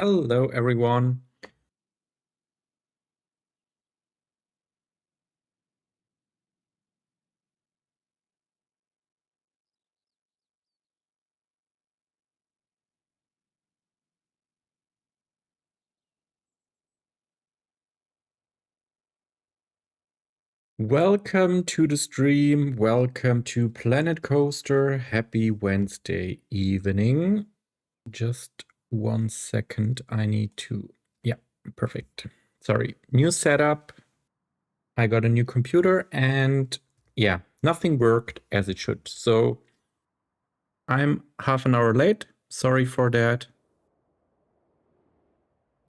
Hello, everyone. Welcome to the stream. Welcome to Planet Coaster. Happy Wednesday evening. Just 1 second. I need to... Yeah, perfect. Sorry. New setup. I got a new computer and yeah, nothing worked as it should. So I'm half an hour late. Sorry for that.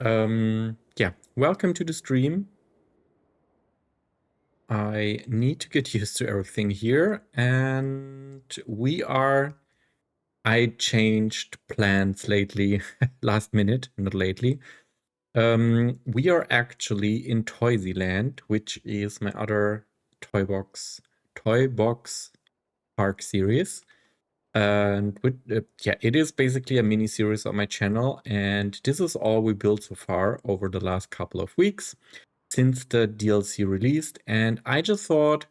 Yeah, welcome to the stream. I need to get used to everything here, and I changed plans lately, last minute, not lately. We are actually in Toysyland, which is my other toy box park series. And yeah, it is basically a mini series on my channel, and this is all we built so far over the last couple of weeks since the DLC released. And I just thought,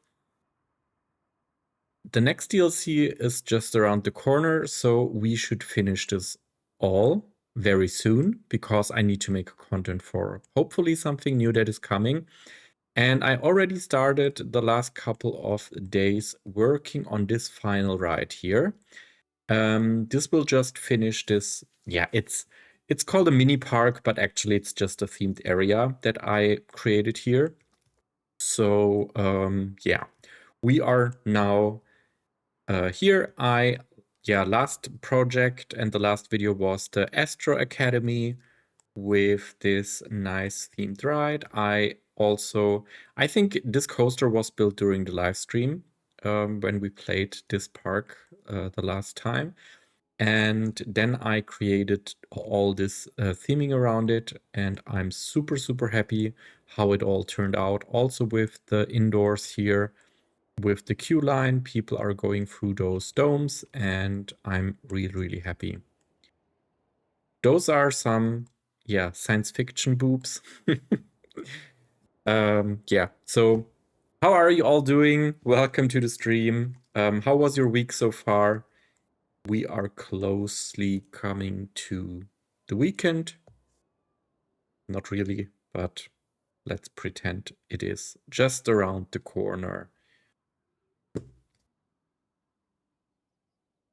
the next DLC is just around the corner, so we should finish this all very soon because I need to make content for hopefully something new that is coming. And I already started the last couple of days working on this final ride here. This will just finish this. Yeah, it's called a mini park, but actually it's just a themed area that I created here. So yeah, we are now here. Last project and the last video was the Astro Academy with this nice themed ride. I think this coaster was built during the live stream when we played this park the last time. And then I created all this theming around it, and I'm super, super happy how it all turned out. Also with the indoors here, with the queue line, people are going through those domes, and I'm really, really happy. Those are some, yeah, science fiction boobs. Yeah, so how are you all doing? Welcome to the stream. How was your week so far? We are closely coming to the weekend. Not really, but let's pretend it is just around the corner.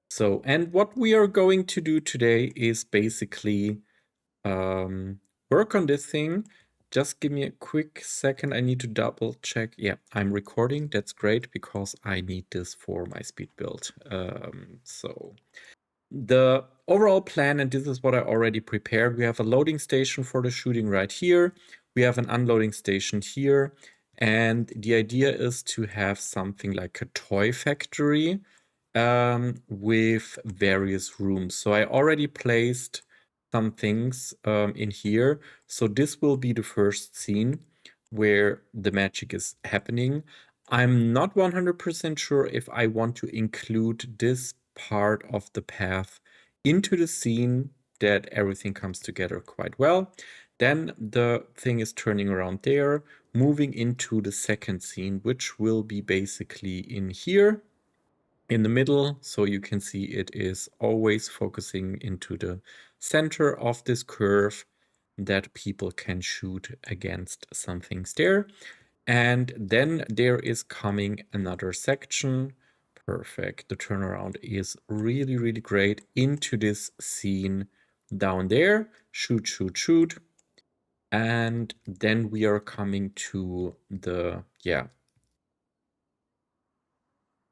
So, and what we are going to do today is basically work on this thing. Just give me a quick second. I need to double check. Yeah, I'm recording. That's great because I need this for my speed build. So the overall plan, and this is what I already prepared. We have a loading station for the shooting right here. We have an unloading station here. And the idea is to have something like a toy factory with various rooms. So I already placed some things in here. So this will be the first scene where the magic is happening. I'm not 100% sure if I want to include this part of the path into the scene that everything comes together quite well. Then the thing is turning around there, moving into the second scene, which will be basically in here in the middle. So you can see it is always focusing into the center of this curve that people can shoot against some things there. And then there is coming another section. Perfect. The turnaround is really, really great into this scene down there. Shoot, shoot, shoot. And then we are coming to the,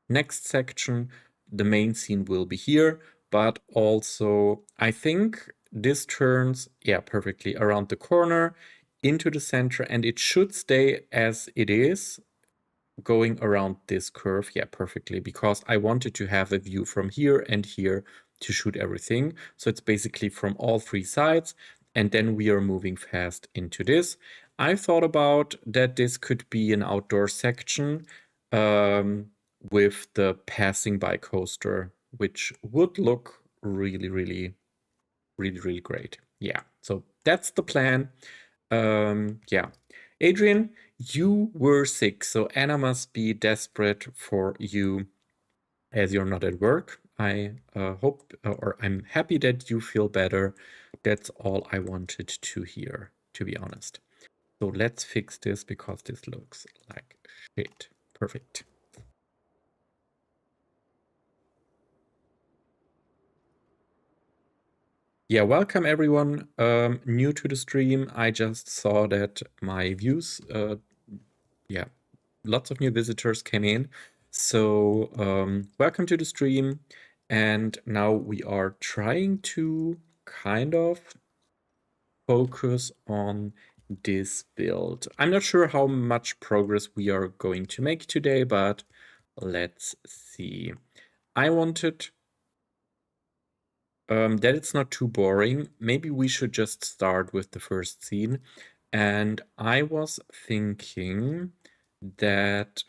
next section. The main scene will be here, but also I think this turns, perfectly around the corner into the center, and it should stay as it is going around this curve, perfectly, because I wanted to have a view from here and here to shoot everything. So it's basically from all three sides, and then we are moving fast into this. I thought about that this could be an outdoor section with the passing by coaster, which would look really, really, really, really great. Yeah. so that's the plan. Yeah. Adrian, you were sick, so Anna must be desperate for you as you're not at work. I hope, or I'm happy that you feel better. That's all I wanted to hear, to be honest. So let's fix this because this looks like shit. Perfect. Yeah, welcome everyone new to the stream. I just saw that my views, yeah, lots of new visitors came in. So welcome to the stream. And now we are trying to kind of focus on this build. I'm not sure how much progress we are going to make today, but let's see. I wanted that it's not too boring. Maybe we should just start with the first scene. And I was thinking that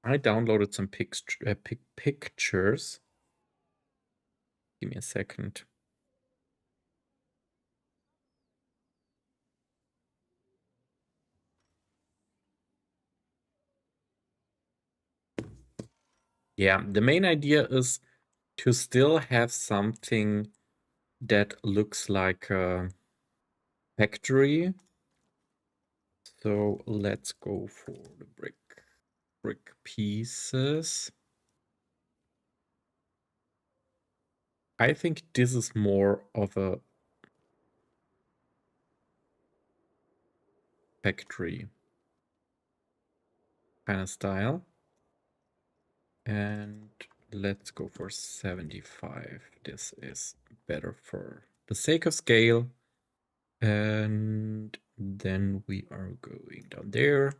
I downloaded some pictures. Give me a second. Yeah, the main idea is to still have something that looks like a factory. So let's go for the brick pieces. I think this is more of a factory kind of style. And let's go for 75. This is better for the sake of scale. And then we are going down there.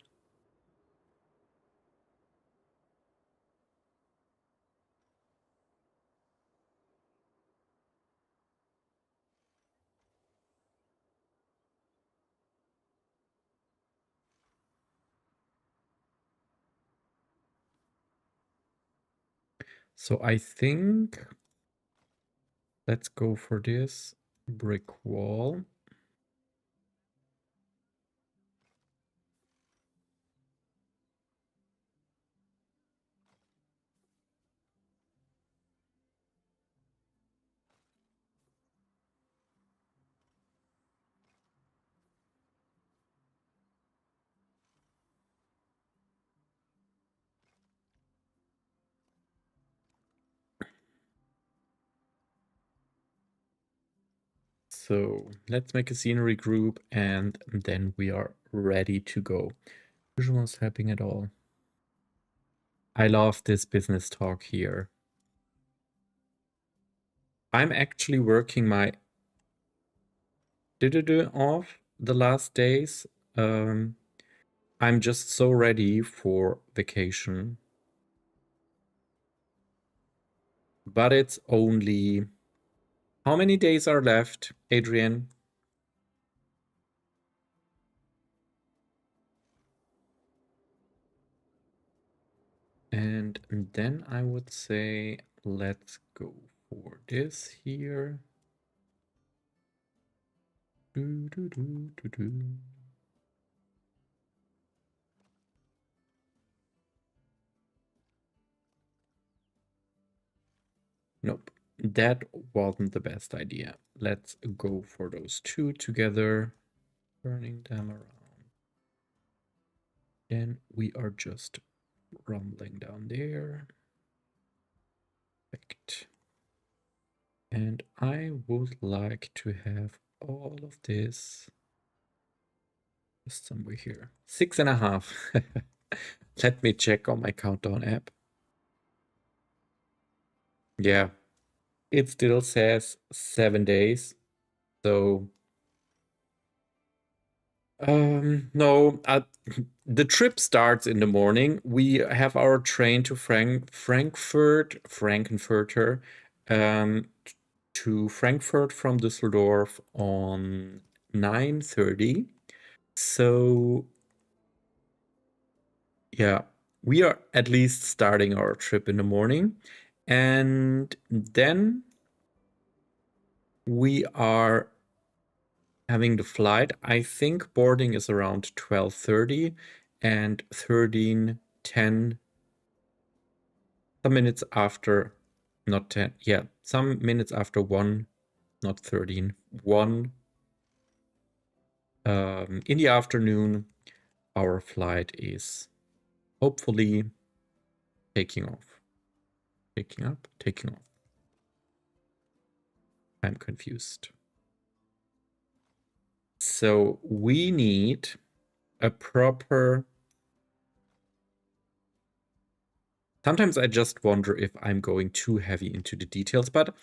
So I think let's go for this brick wall. So let's make a scenery group and then we are ready to go. Visuals helping at all. I love this business talk here. I'm actually working my off the last days. I'm just so ready for vacation. But it's only... How many days are left, Adrian? And then I would say, let's go for this here. Nope, that wasn't the best idea. Let's go for those two together, turning them around. Then we are just rumbling down there. Perfect. And I would like to have all of this just somewhere here. 6.5. Let me check on my countdown app. Yeah, it still says 7 days. So, no, the trip starts in the morning. We have our train to Frankenfurter, to Frankfurt from Düsseldorf on 9:30. So, yeah, we are at least starting our trip in the morning. And then we are having the flight. I think boarding is around 12:30 and 13:10, some minutes after, not 10, yeah, some minutes after 1, not 13, 1 in the afternoon, our flight is hopefully taking off. Taking up, taking off. I'm confused. So we need a proper... Sometimes I just wonder if I'm going too heavy into the details, but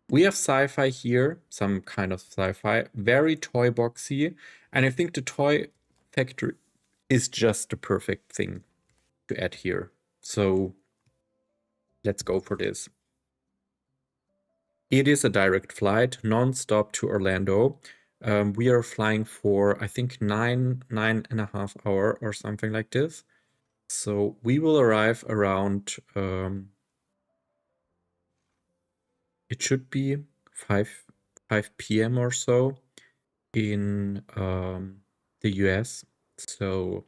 we have sci-fi here, some kind of sci-fi, very toy boxy, and I think the toy factory is just the perfect thing to add here. So let's go for this. It is a direct flight, non-stop to Orlando. We are flying for, I think, 9.5 hours or something like this. So we will arrive around, it should be 5 p.m. or so in the US. So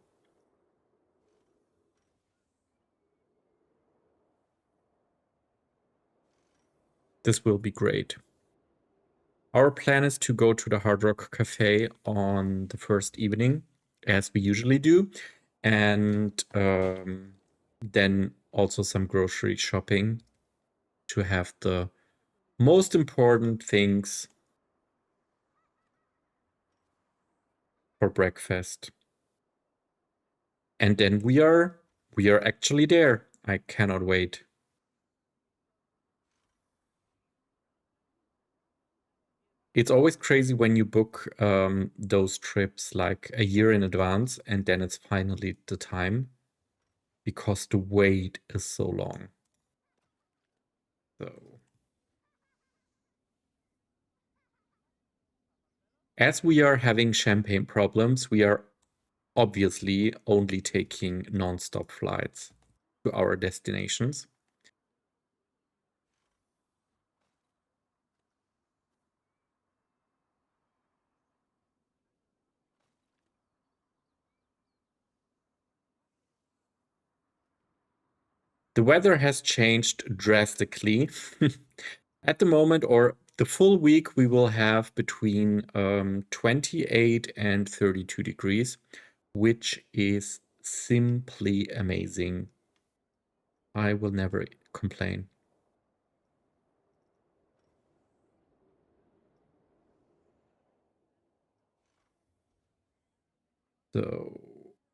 this will be great. Our plan is to go to the Hard Rock Cafe on the first evening, as we usually do, and then also some grocery shopping to have the most important things for breakfast. And then we are actually there. I cannot wait. It's always crazy when you book those trips like a year in advance and then it's finally the time, because the wait is so long. So as we are having champagne problems, we are obviously only taking non-stop flights to our destinations. The weather has changed drastically. At the moment, or the full week, we will have between 28 and 32 degrees, which is simply amazing. I will never complain. So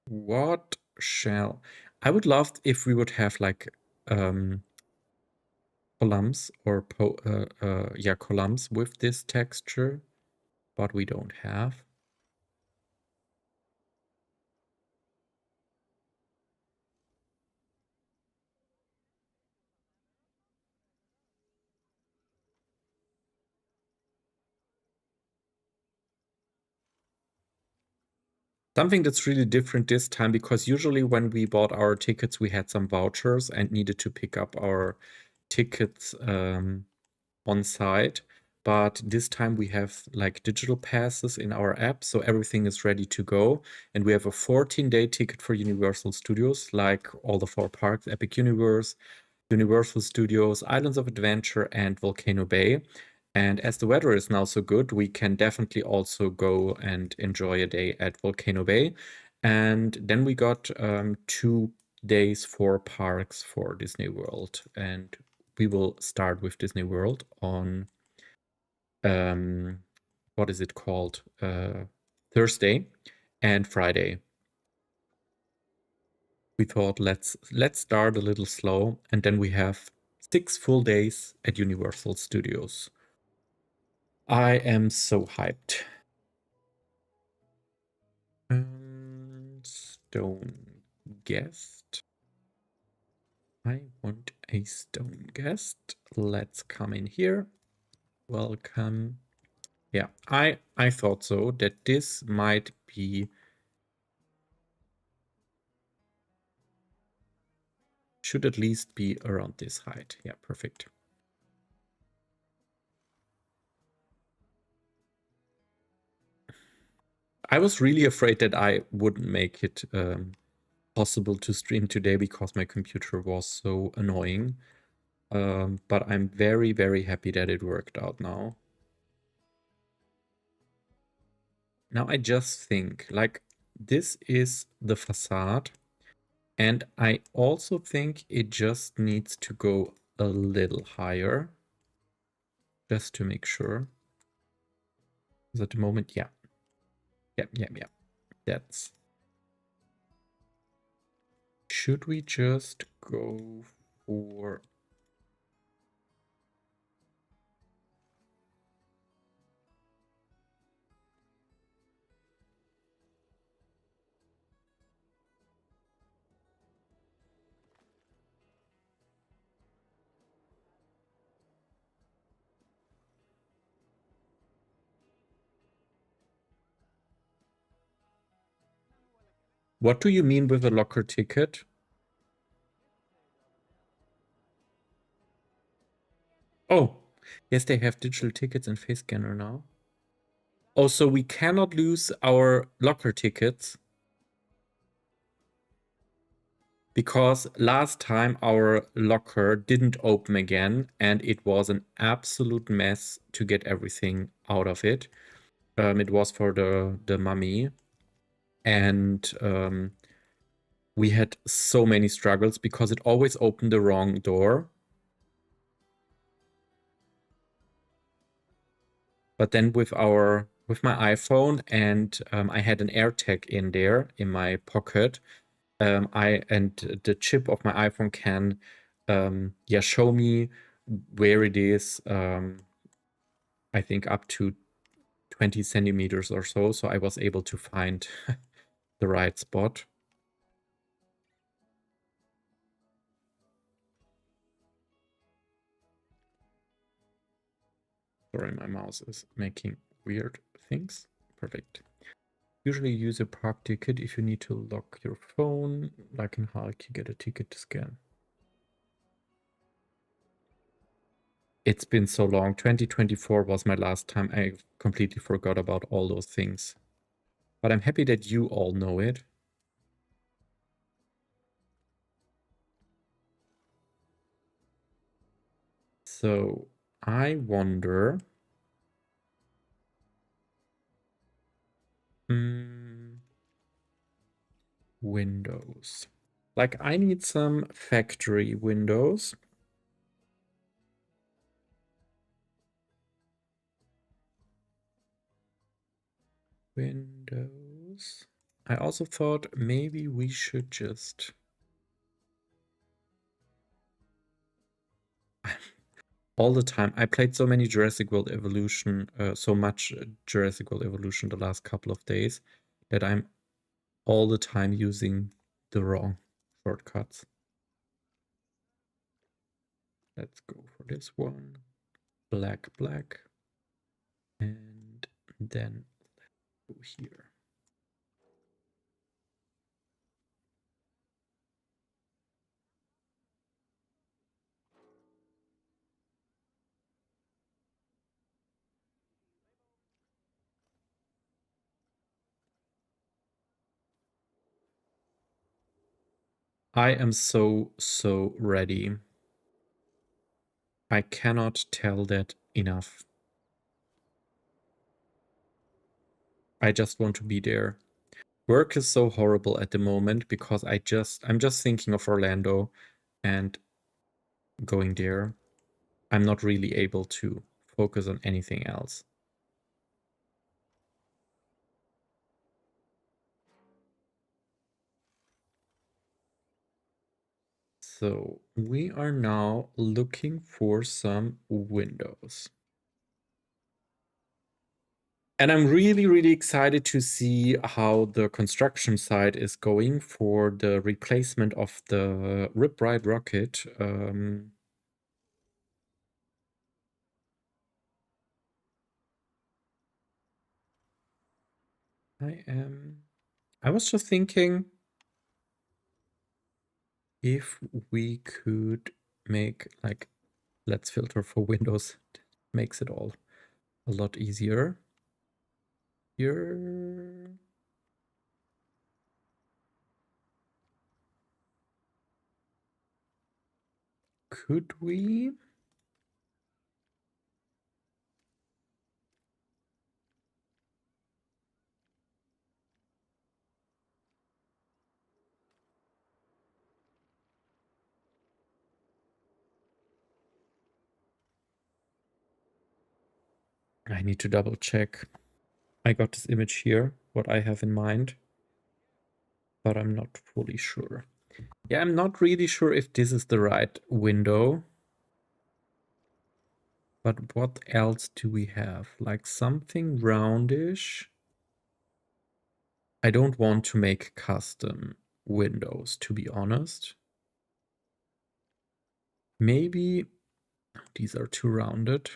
what shall... I would love if we would have like columns or yeah, columns with this texture, but we don't have. Something that's really different this time, because usually when we bought our tickets, we had some vouchers and needed to pick up our tickets on site. But this time we have like digital passes in our app, so everything is ready to go. And we have a 14-day ticket for Universal Studios, like all the 4 parks: Epic Universe, Universal Studios, Islands of Adventure, and Volcano Bay. And as the weather is now so good, we can definitely also go and enjoy a day at Volcano Bay. And then we got 2 days for parks for Disney World. And we will start with Disney World on, what is it called? Thursday and Friday. We thought let's start a little slow, and then we have 6 full days at Universal Studios. I am so hyped. Stone guest. I want a stone guest. Let's come in here. Welcome. Yeah, I thought so, that this might be... should at least be around this height. Yeah, perfect. I was really afraid that I wouldn't make it possible to stream today because my computer was so annoying. But I'm very, very happy that it worked out now. Now I just think, like, this is the facade. And I also think it just needs to go a little higher. Just to make sure. Because at the moment, yeah. Yeah. That's... Should we just go for... What do you mean with a locker ticket? Oh, yes, they have digital tickets and face scanner now. Oh, so we cannot lose our locker tickets because last time our locker didn't open again and it was an absolute mess to get everything out of it. It was for the mummy, and we had so many struggles because it always opened the wrong door. But then with my iPhone, and I had an AirTag in there in my pocket, the chip of my iPhone can show me where it is. I think up to 20 centimeters or so. So I was able to find the right spot. Sorry, my mouse is making weird things. Perfect. Usually use a park ticket if you need to lock your phone. Like in Hulk, you get a ticket to scan. It's been so long. 2024 was my last time. I completely forgot about all those things. But I'm happy that you all know it. So I wonder... windows. Like, I need some factory windows. Windows. I also thought maybe we should just... all the time. I played so many Jurassic World Evolution, so much Jurassic World Evolution the last couple of days that I'm all the time using the wrong shortcuts. Let's go for this one. Black. And then go here. I am so ready. I cannot tell that enough. I just want to be there. Work is so horrible at the moment because I'm just thinking of Orlando and going there. I'm not really able to focus on anything else. So we are now looking for some windows. And I'm really excited to see how the construction site is going for the replacement of the Rip-Ride rocket. I was just thinking if we could make, like, let's filter for windows, makes it all a lot easier. here. Could we? I need to double check. I got this image here, what I have in mind, but I'm not fully sure. Yeah, I'm not really sure if this is the right window. But what else do we have? Like something roundish. I don't want to make custom windows, to be honest. Maybe these are too rounded.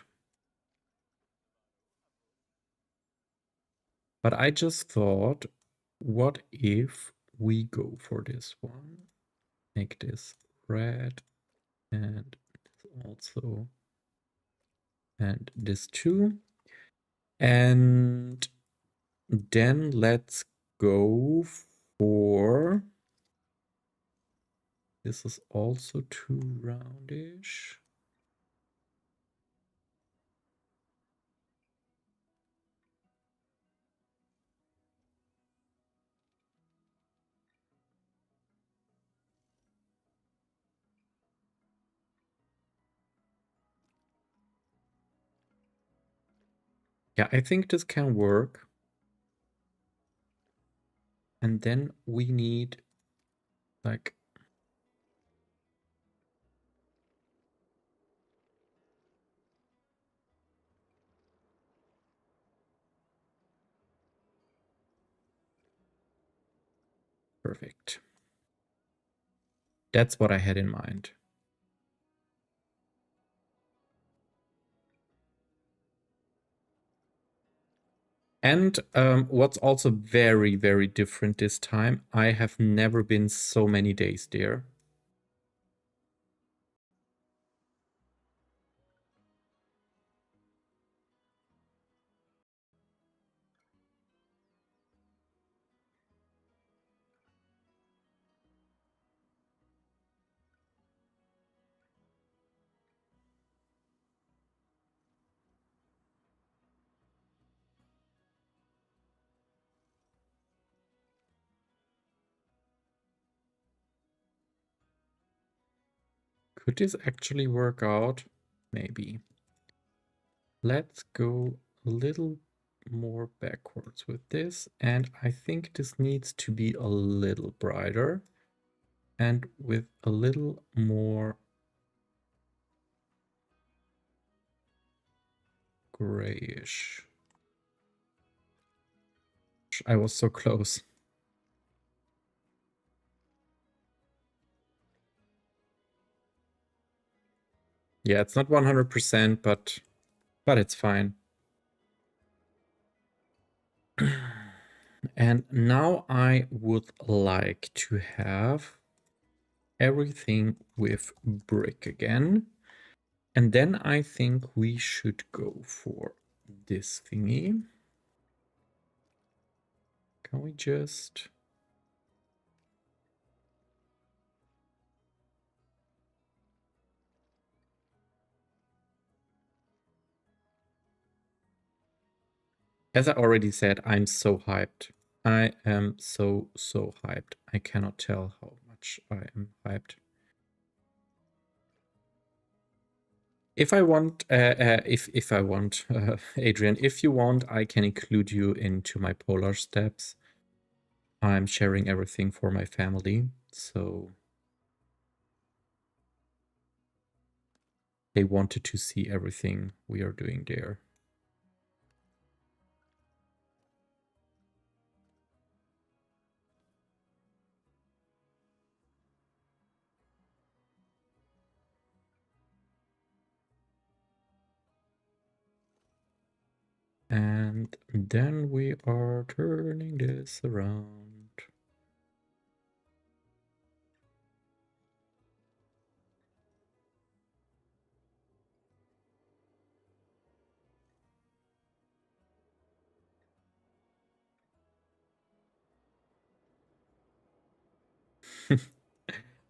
But I just thought, what if we go for this one? Make this red and also, and this too. And then let's go for, this is also too roundish. Yeah, I think this can work. And then we need like, perfect. That's what I had in mind. And what's also very, very different this time, I have never been so many days there. Could this actually work out? Maybe. Let's go a little more backwards with this. And I think this needs to be a little brighter and with a little more grayish. I was so close. Yeah, it's not 100%, but it's fine. And now I would like to have everything with brick again. And then I think we should go for this thingy. Can we just... As I already said, I'm so hyped. I am so hyped. I cannot tell how much I am hyped. If I want, if I want, Adrian, if you want, I can include you into my Polar Steps. I'm sharing everything for my family, so they wanted to see everything we are doing there. And then we are turning this around.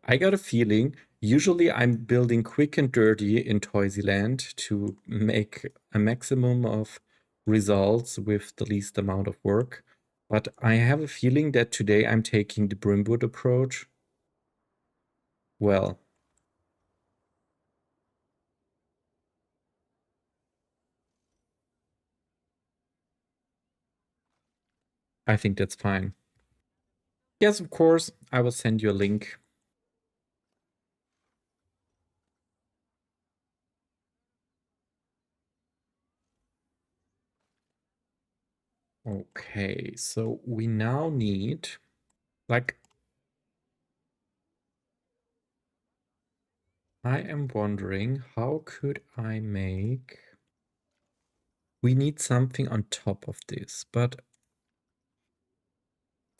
I got a feeling, usually I'm building quick and dirty in Toysyland to make a maximum of results with the least amount of work. But I have a feeling that today I'm taking the Brimwood approach. Well, I think that's fine. Yes, of course, I will send you a link. Okay, so we now need, like, I am wondering, how could I make... We need something on top of this, but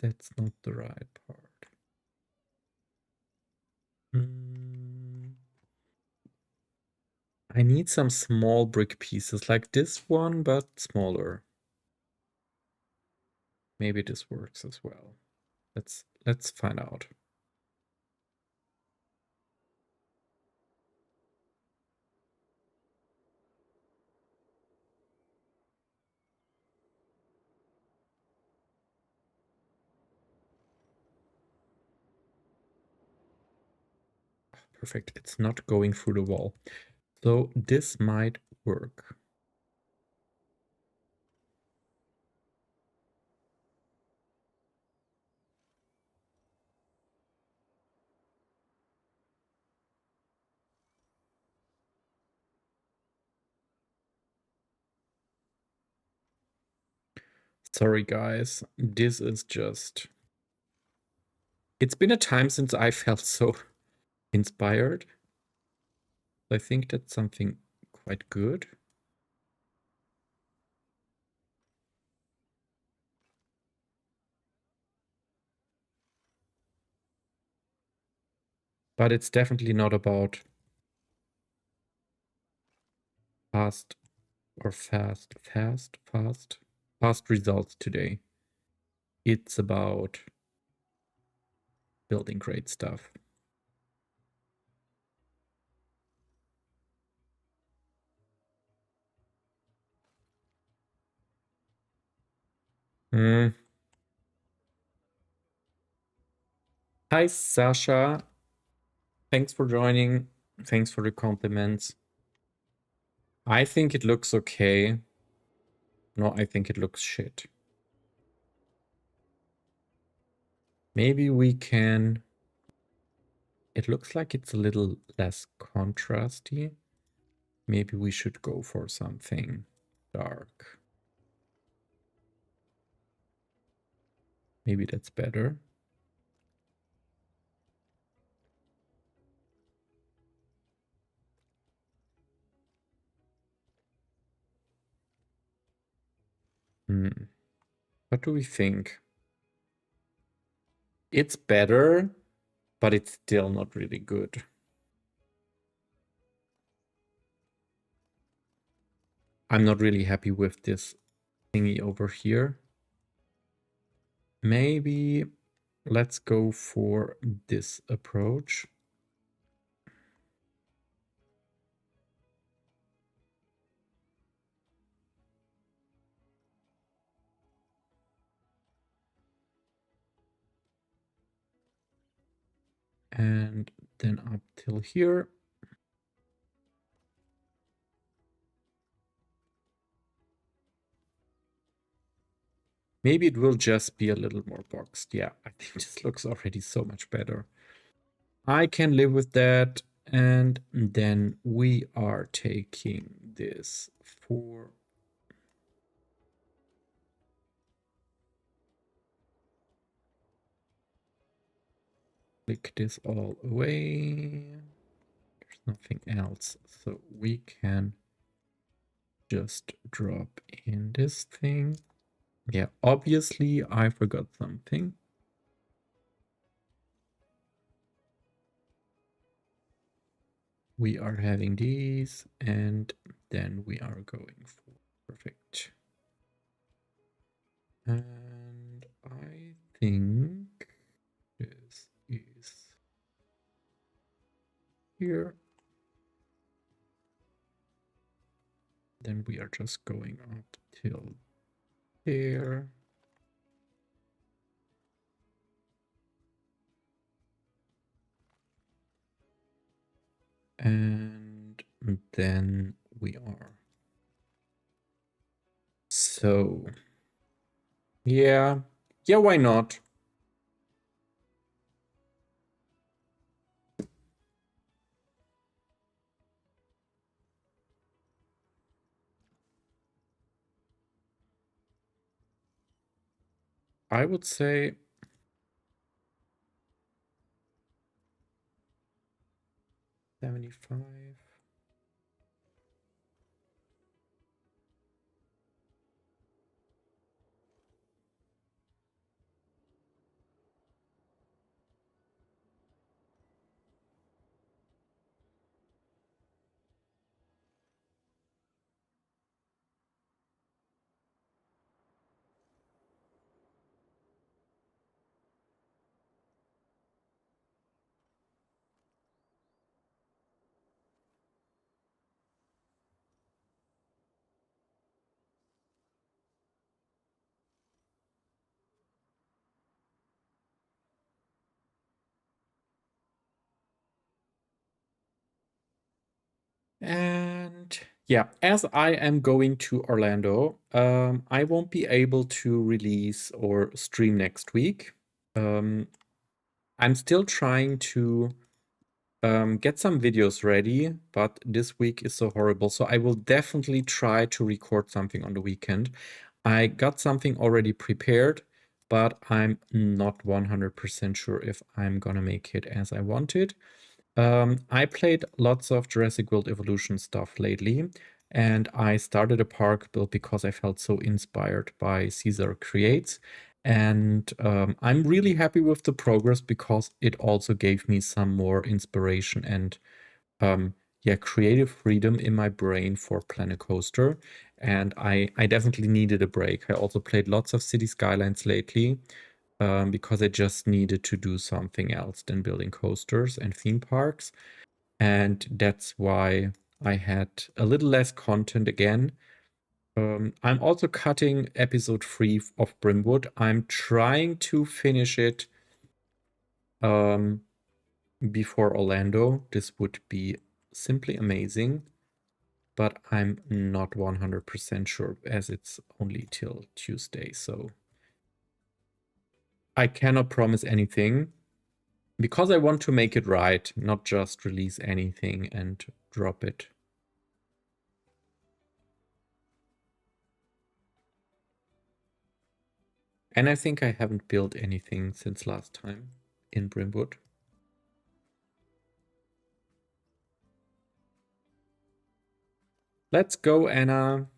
that's not the right part. I need some small brick pieces like this one, but smaller. Maybe this works as well. Let's find out. Perfect. It's not going through the wall. So this might work. Sorry, guys. This is just... It's been a time since I felt so inspired. I think that's something quite good. But it's definitely not about fast or fast results today. It's about building great stuff. Hi, Sasha. Thanks for joining. Thanks for the compliments. I think it looks okay. No, I think it looks shit. Maybe we can... It looks like it's a little less contrasty. Maybe we should go for something dark. Maybe that's better. What do we think? It's better, but it's still not really good. I'm not really happy with this thingy over here. Maybe let's go for this approach. And then up till here. Maybe it will just be a little more boxed. Yeah, I think this looks already so much better. I can live with that. And then we are taking this for... Click this all away. There's nothing else. So we can just drop in this thing. Yeah, obviously I forgot something. We are having these, and then we are going for... Perfect. And I think this is here. Then we are just going up till here. And then we are. So, yeah, why not? I would say 75. And yeah, as I am going to Orlando, I won't be able to release or stream next week. I'm still trying to get some videos ready, but this week is so horrible. So I will definitely try to record something on the weekend. I got something already prepared, but I'm not 100% sure if I'm gonna make it as I wanted. I played lots of Jurassic World Evolution stuff lately, and I started a park build because I felt so inspired by Caesar Creates. And I'm really happy with the progress because it also gave me some more inspiration and yeah, creative freedom in my brain for Planet Coaster. And I definitely needed a break. I also played lots of City Skylines lately because I just needed to do something else than building coasters and theme parks. And that's why I had a little less content again. I'm also cutting episode 3 of Brimwood. I'm trying to finish it before Orlando. This would be simply amazing, but I'm not 100% sure as it's only till Tuesday. So I cannot promise anything because I want to make it right, not just release anything and drop it. And I think I haven't built anything since last time in Brimwood. Let's go, Anna.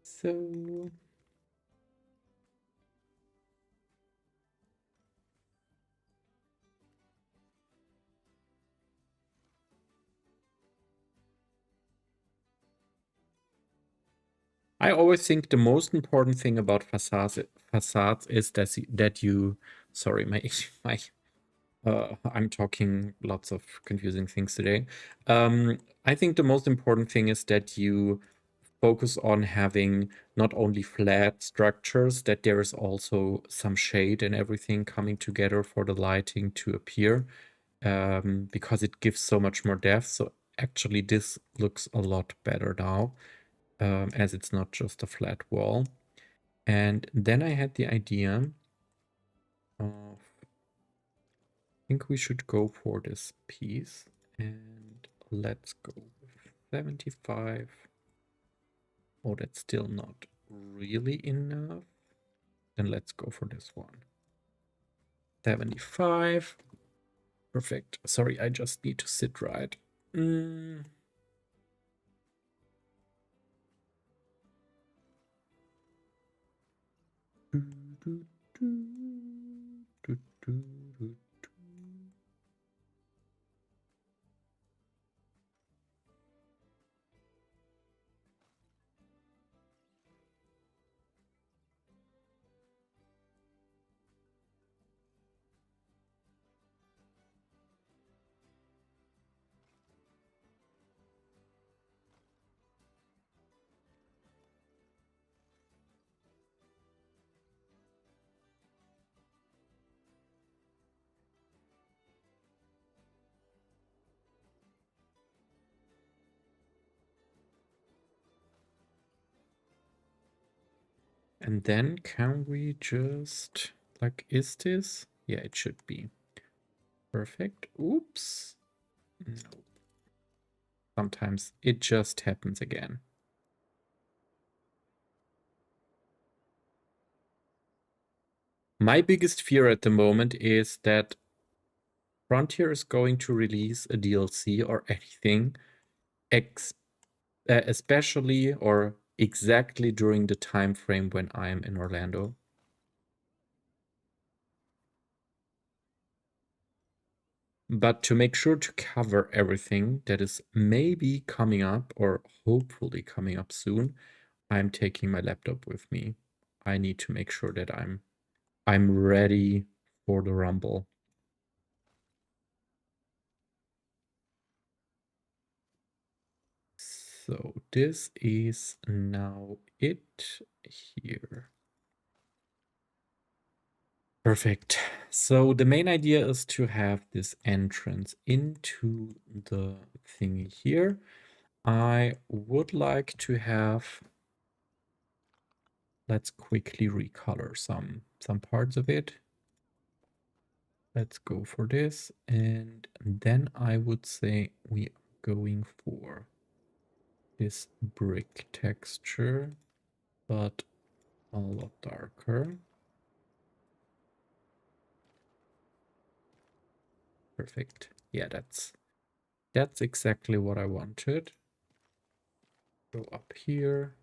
So I always think the most important thing about facades is that you sorry, my I'm talking lots of confusing things today. I think the most important thing is that you focus on having not only flat structures, that there is also some shade and everything coming together for the lighting to appear, because it gives so much more depth. So actually this looks a lot better now, as it's not just a flat wall. And then I had the idea of, I think we should go for this piece, and let's go with 75. Oh, that's still not really enough. Then let's go for this one. 75. Perfect. Sorry, I just need to sit right. And then can we just, like, is this? Yeah, it should be. Perfect. Oops. No. Sometimes it just happens again. My biggest fear at the moment is that Frontier is going to release a DLC or anything, especially or exactly during the time frame when I am in Orlando. But to make sure to cover everything that is maybe coming up or hopefully coming up soon, I'm taking my laptop with me. I need to make sure that I'm ready for the Rumble. So this is now it here. Perfect. So the main idea is to have this entrance into the thingy here. I would like to have, let's quickly recolor some parts of it. Let's go for this. And then I would say we are going for this brick texture, but a lot darker. Perfect. Yeah, that's exactly what I wanted. Go up here.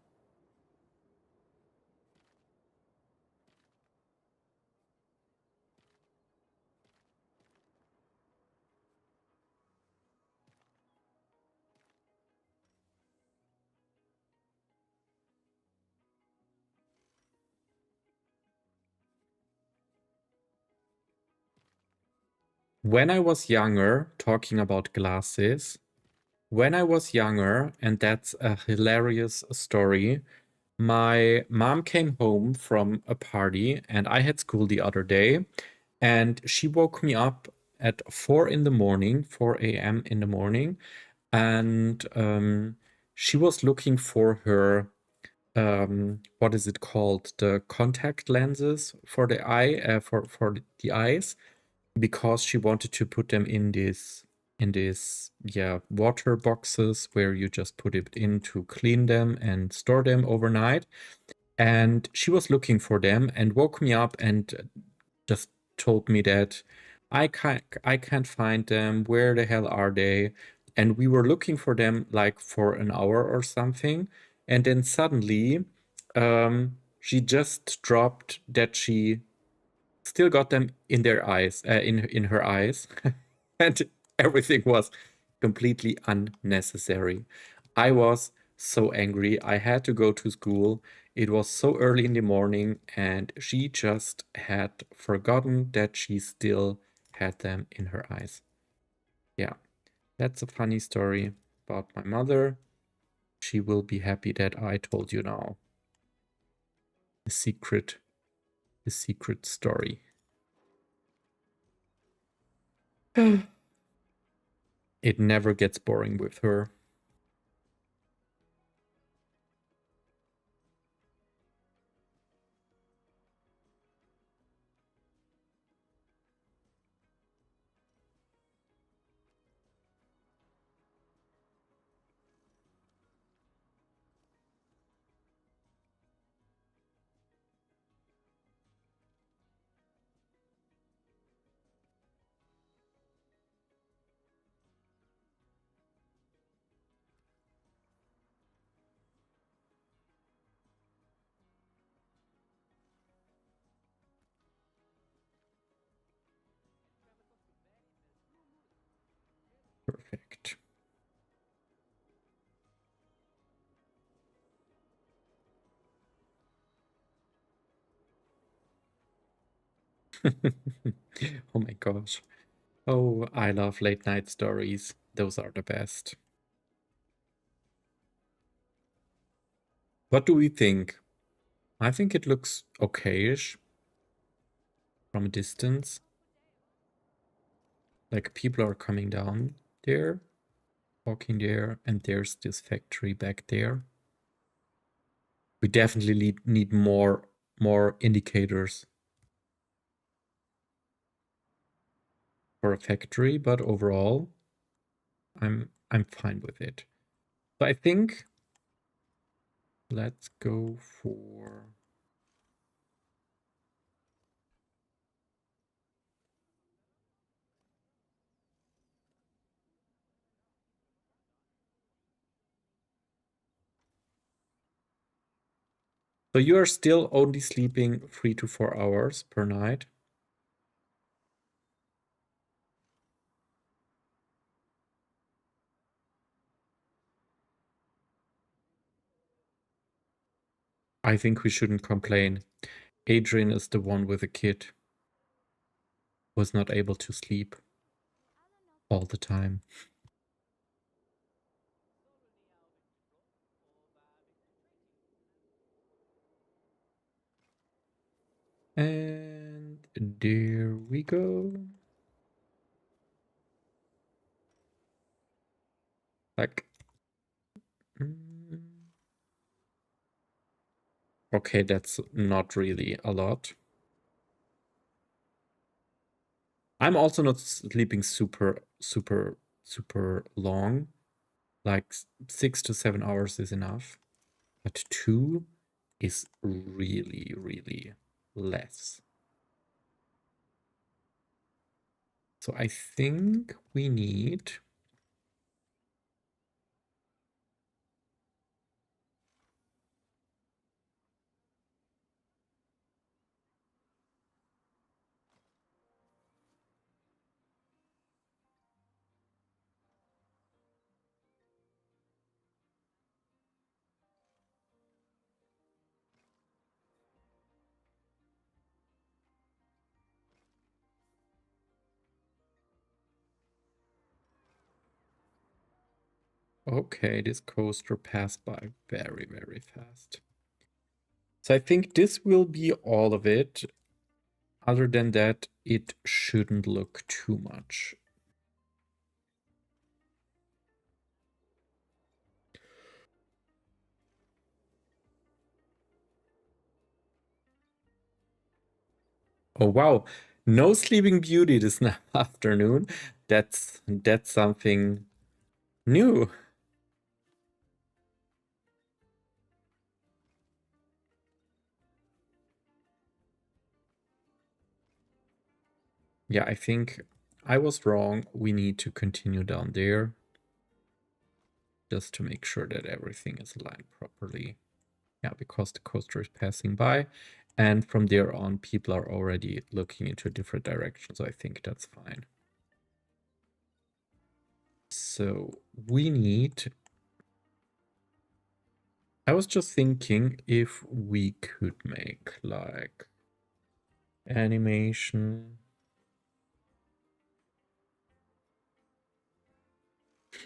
When I was younger, talking about glasses, when I was younger, and that's a hilarious story, my mom came home from a party and I had school the other day, and she woke me up at 4 in the morning, 4 a.m. in the morning, and she was looking for her, what is it called? The contact lenses for the eye, for the eyes, because she wanted to put them in this water boxes where you just put it in to clean them and store them overnight. And she was looking for them and woke me up and just told me that I can't find them. Where the hell are they? And we were looking for them like for an hour or something. And then suddenly, she just dropped that she still got them in their eyes, in her eyes, and everything was completely unnecessary. I was so angry. I had to go to school. It was so early in the morning, and she just had forgotten that she still had them in her eyes. Yeah, that's a funny story about my mother. She will be happy that I told you now the secret story. It never gets boring with her. Perfect. Oh my gosh. Oh, I love late night stories. Those are the best. What do we think? I think it looks okayish from a distance. Like people are coming down there, walking there, and there's this factory back there. We definitely need more more indicators for a factory, but overall, I'm fine with it. So I think let's go for so you are still only sleeping 3 to 4 hours per night. I think we shouldn't complain. Adrian is the one with a kid who was not able to sleep all the time. And there we go. Like, okay, that's not really a lot. I'm also not sleeping super long. Like 6 to 7 hours is enough. But 2 is really less. So I think we need okay, this coaster passed by very fast. So I think this will be all of it. Other than that, it shouldn't look too much. Oh wow, no Sleeping Beauty this afternoon. That's something new. Yeah, I think I was wrong. We need to continue down there just to make sure that everything is aligned properly. Yeah, because the coaster is passing by, and from there on, people are already looking into a different direction, so I think that's fine. So we need... I was just thinking if we could make like animation.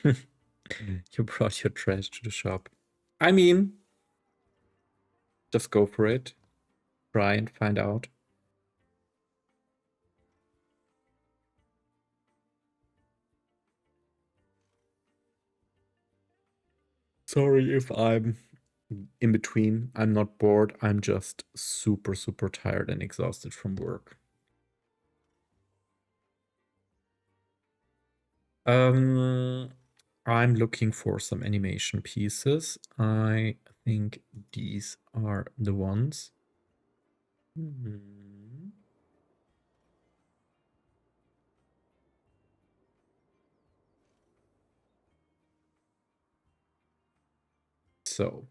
You brought your trash to the shop. I mean, just go for it. Try and find out. Sorry if I'm in between. I'm not bored. I'm just super tired and exhausted from work. I'm looking for some animation pieces. I think these are the ones. So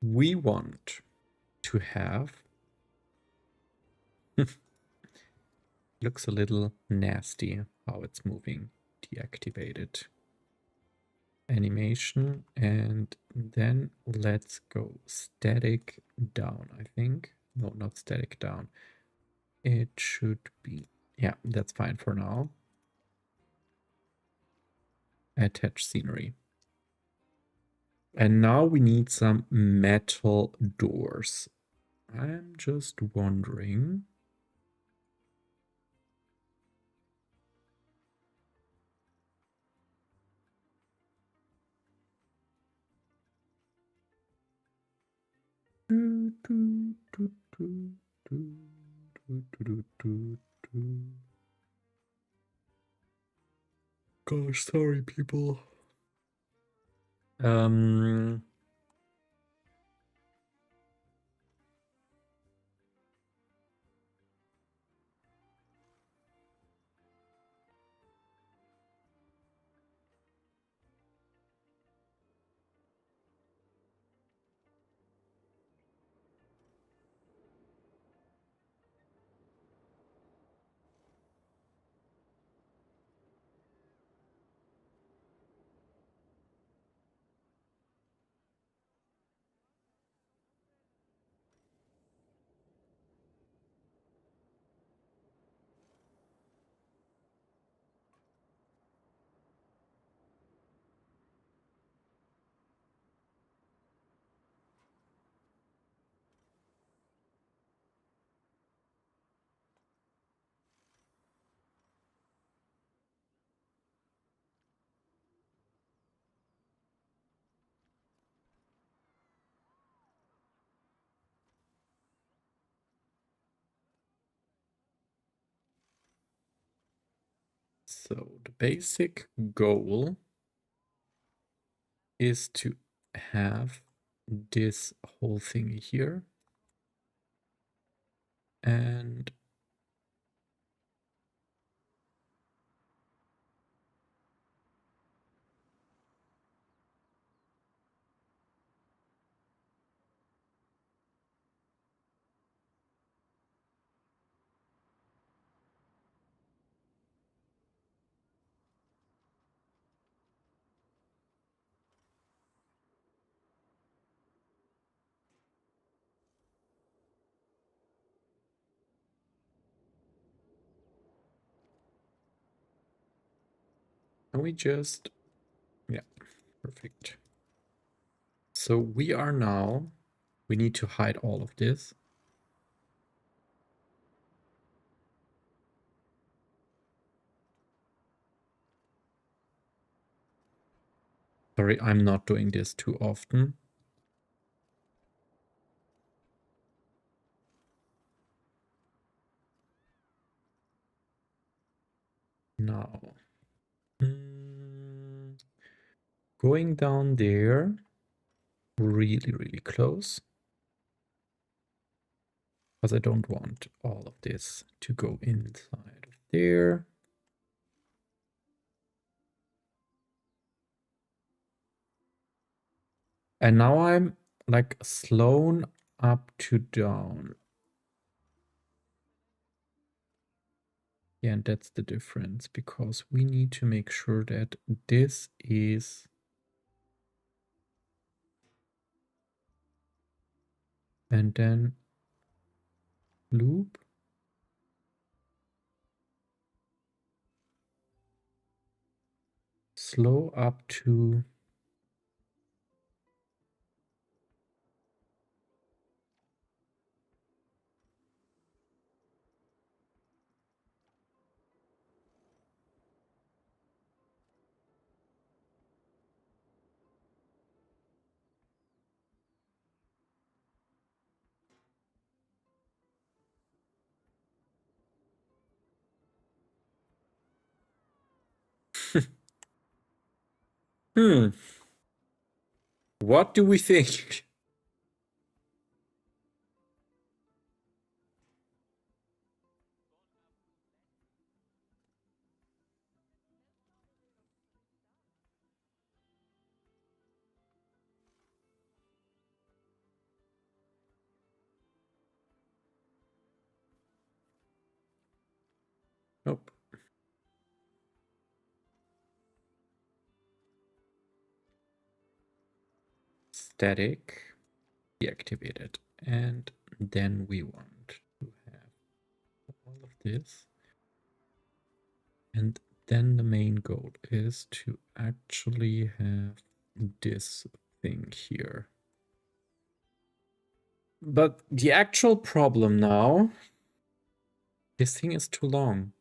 we want to have... looks a little nasty how it's moving. Deactivate it. Animation, and then let's go static down, I think. No, not static down. It should be... yeah, that's fine for now. Attach scenery. And now we need some metal doors. I'm just wondering... Gosh, sorry, people. Um, so the basic goal is to have this whole thing here. And can we just, yeah, perfect. So we are now, we need to hide all of this. Sorry, I'm not doing this too often. Now, going down there, really, really close. Because I don't want all of this to go inside of there. And now I'm like slowed up to down. Yeah, and that's the difference, because we need to make sure that this is, and then loop. Slow up to, what do we think? Nope. Static, deactivated. And then we want to have all of this. And then the main goal is to actually have this thing here. But the actual problem now, this thing is too long.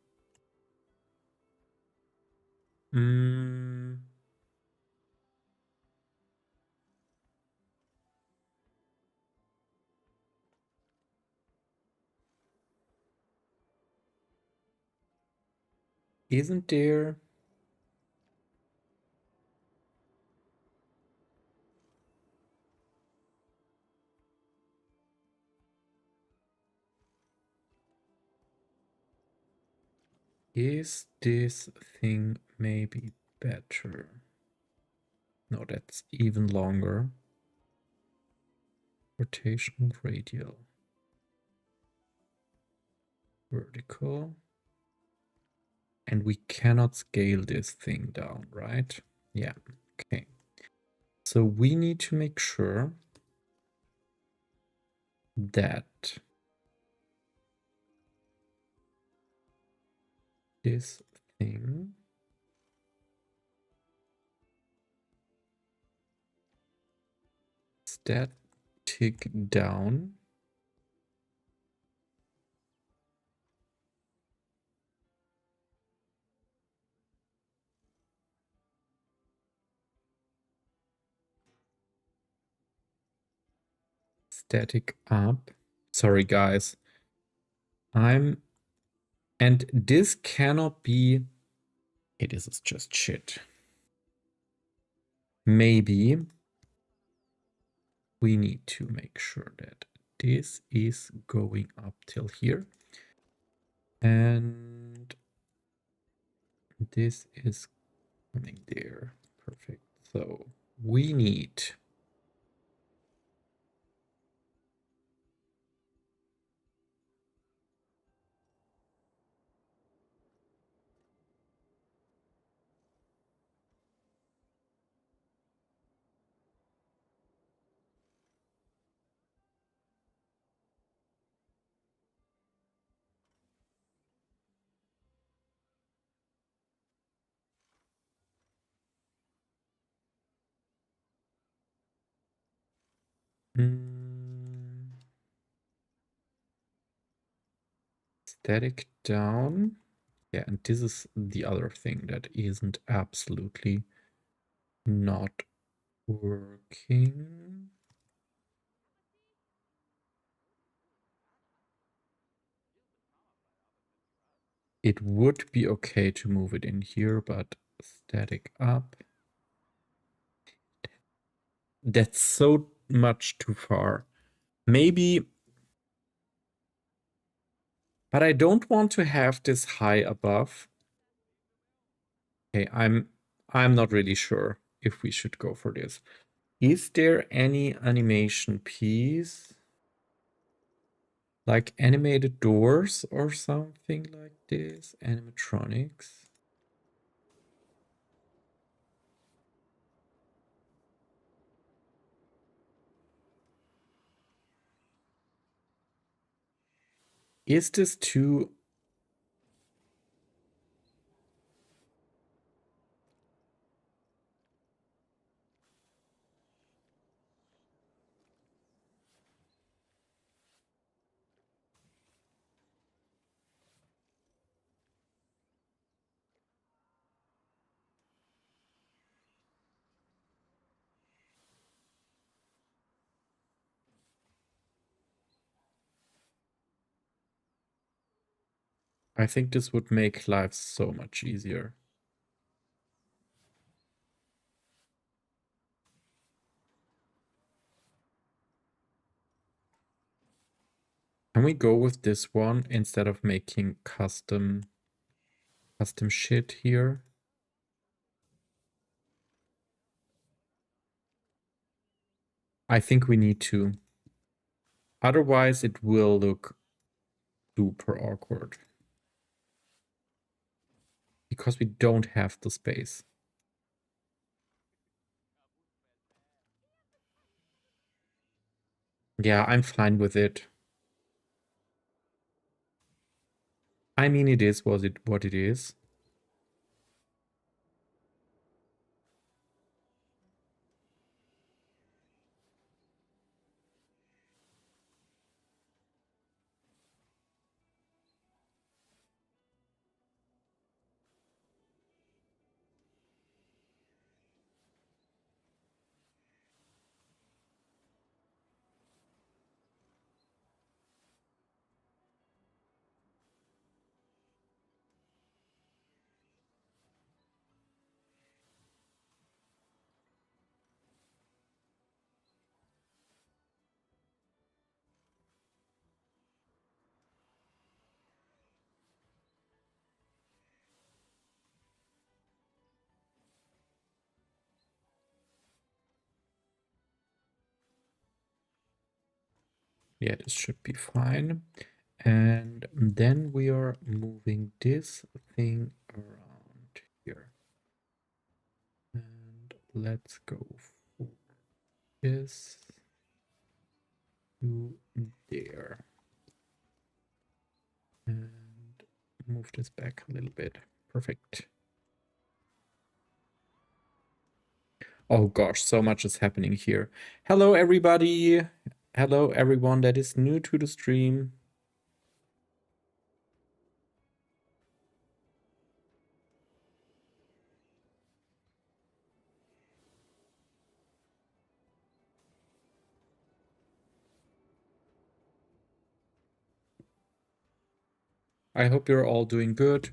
Isn't there... Is this thing maybe better? No, that's even longer. Rotational, radial, vertical. And we cannot scale this thing down, right? Yeah, okay. So we need to make sure that this thing static down static up. Sorry, guys. And this cannot be... Hey, this is just shit. Maybe we need to make sure that this is going up till here. And this is coming there. Perfect. So we need... static down. Yeah, and this is the other thing that isn't absolutely not working. It would be okay to move it in here, but static up. That's so much too far. Maybe, but I don't want to have this high above. Okay, I'm not really sure if we should go for this. Is there any animation piece? Like animated doors or something like this? Animatronics? Is this too... I think this would make life so much easier. Can we go with this one instead of making custom shit here? I think we need to. Otherwise, it will look super awkward. Because we don't have the space. Yeah, I'm fine with it. I mean, it is what it is. Yeah, this should be fine. And then we are moving this thing around here. And let's go for this to there. And move this back a little bit. Perfect. Oh gosh, so much is happening here. Hello, everybody. Hello, everyone that is new to the stream. I hope you're all doing good.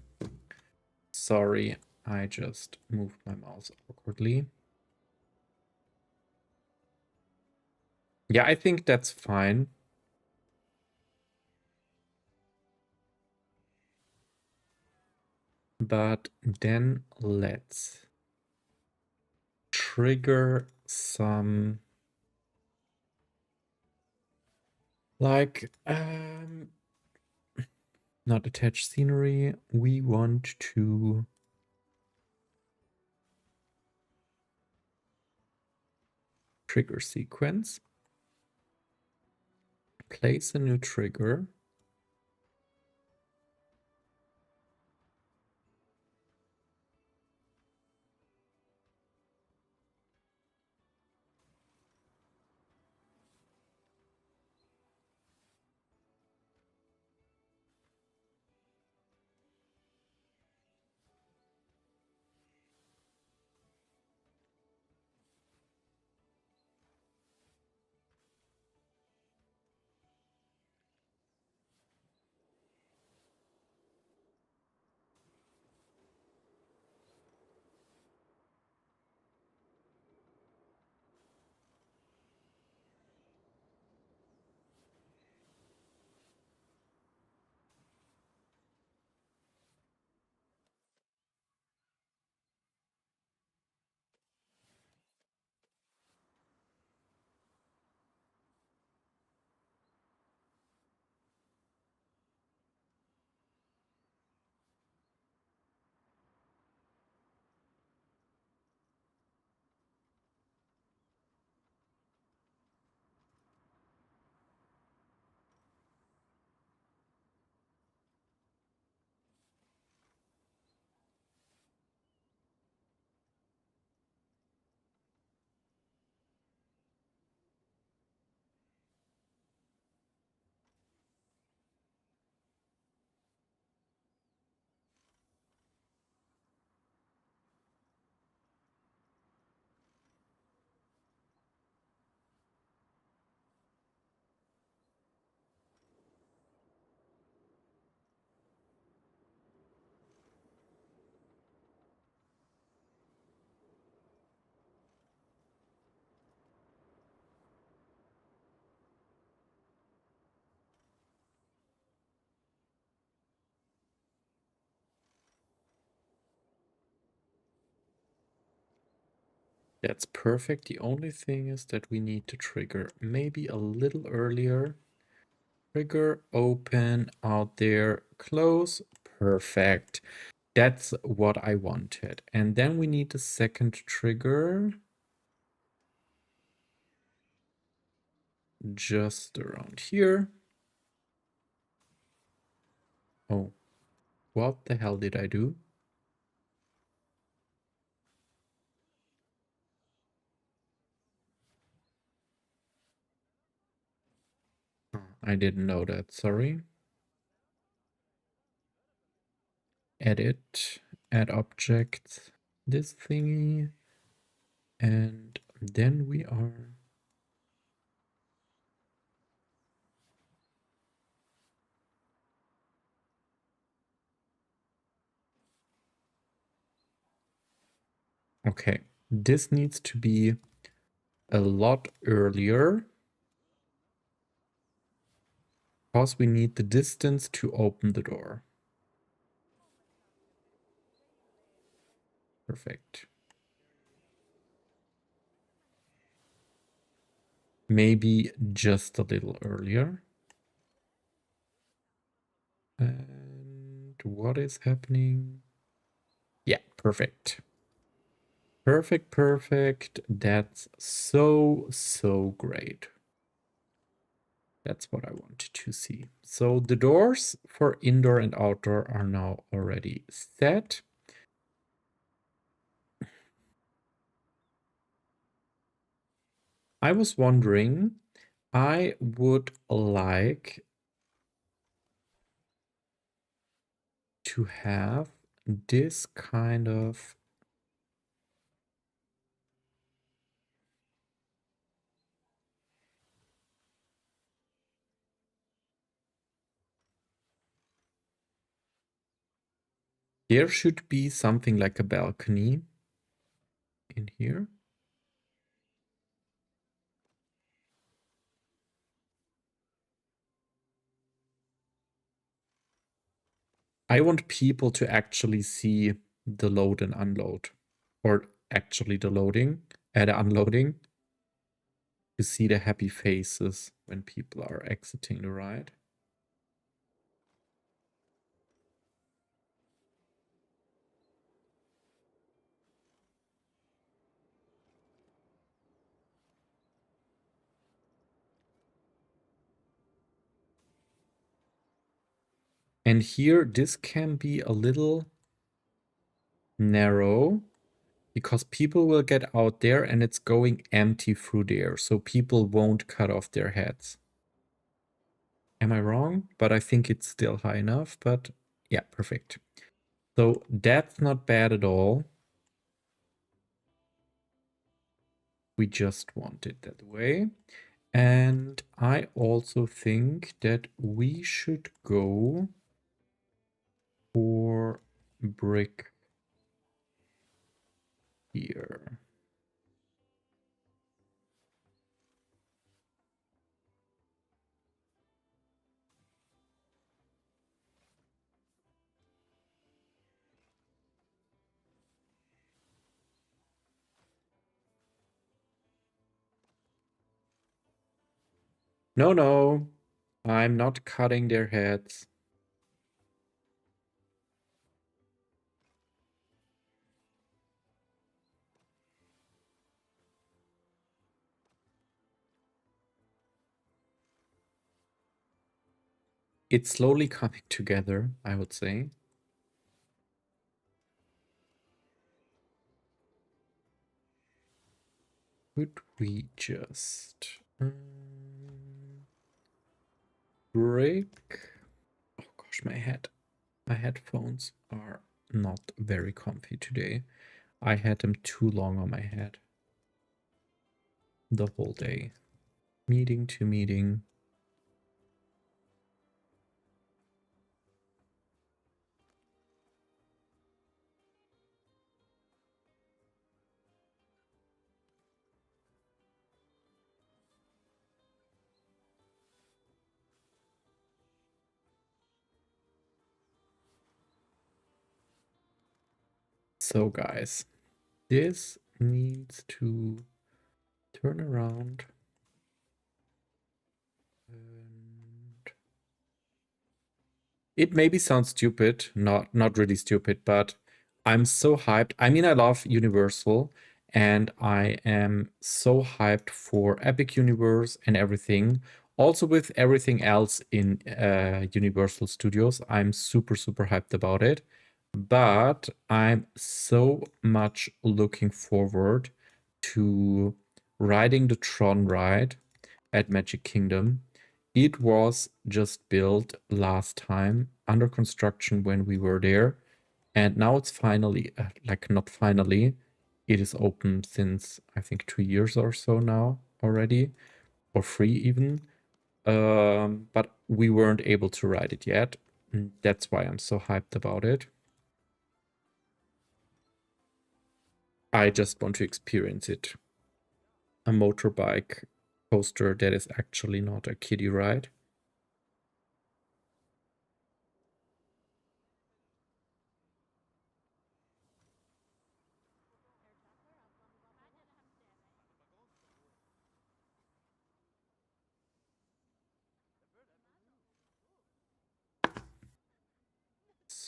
Sorry, I just moved my mouse awkwardly. Yeah, I think that's fine. But then let's trigger some like not attach scenery. We want to trigger sequence. Place a new trigger. That's perfect. The only thing is that we need to trigger maybe a little earlier. Trigger, open, out there, close. Perfect. That's what I wanted. And then we need the second trigger. Just around here. Oh, what the hell did I do? Oh, I didn't know that, sorry. Edit, add object, this thingy. And then we are okay. This needs to be a lot earlier because we need the distance to open the door. Perfect. Maybe just a little earlier. And what is happening? Yeah, perfect. Perfect, perfect. That's so great. That's what I wanted to see. So the doors for indoor and outdoor are now already set. I was wondering, I would like to have this kind of there should be something like a balcony in here. I want people to actually see the load and unload, or actually the loading and unloading, to see the happy faces when people are exiting the ride. And here, this can be a little narrow because people will get out there and it's going empty through there. So people won't cut off their heads. Am I wrong? But I think it's still high enough, but yeah, perfect. So that's not bad at all. We just want it that way. And I also think that we should go for brick here. No, no, I'm not cutting their heads. It's slowly coming together, I would say. Could we just break? Oh gosh, my head. My headphones are not very comfy today. I had them too long on my head the whole day. Meeting to meeting. So guys, this needs to turn around. And it maybe sounds stupid, not really stupid, but I'm so hyped. I mean, I love Universal and I am so hyped for Epic Universe and everything. Also with everything else in Universal Studios, I'm super hyped about it. But I'm so much looking forward to riding the Tron ride at Magic Kingdom. It was just built last time, under construction when we were there. And now it's finally, like not finally, it is open since I think 2 years or so now already, or 3 even. But we weren't able to ride it yet. That's why I'm so hyped about it. I just want to experience it. A motorbike coaster that is actually not a kiddie ride.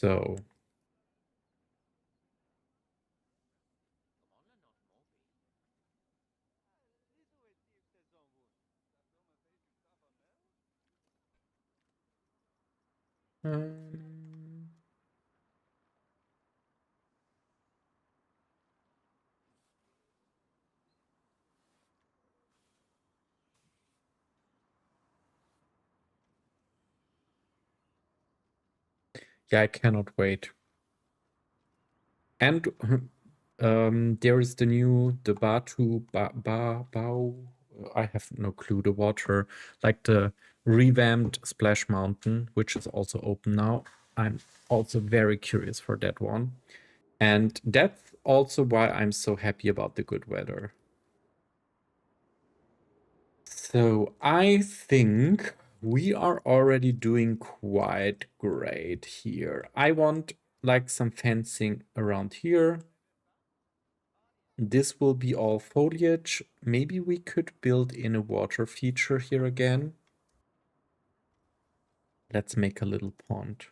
So um, yeah, I cannot wait. And there is the Bao. I have no clue. The water, like the revamped Splash Mountain, which is also open now. I'm also very curious for that one. And that's also why I'm so happy about the good weather. So I think we are already doing quite great here. I want like some fencing around here. This will be all foliage. Maybe we could build in a water feature here again. Let's make a little pond.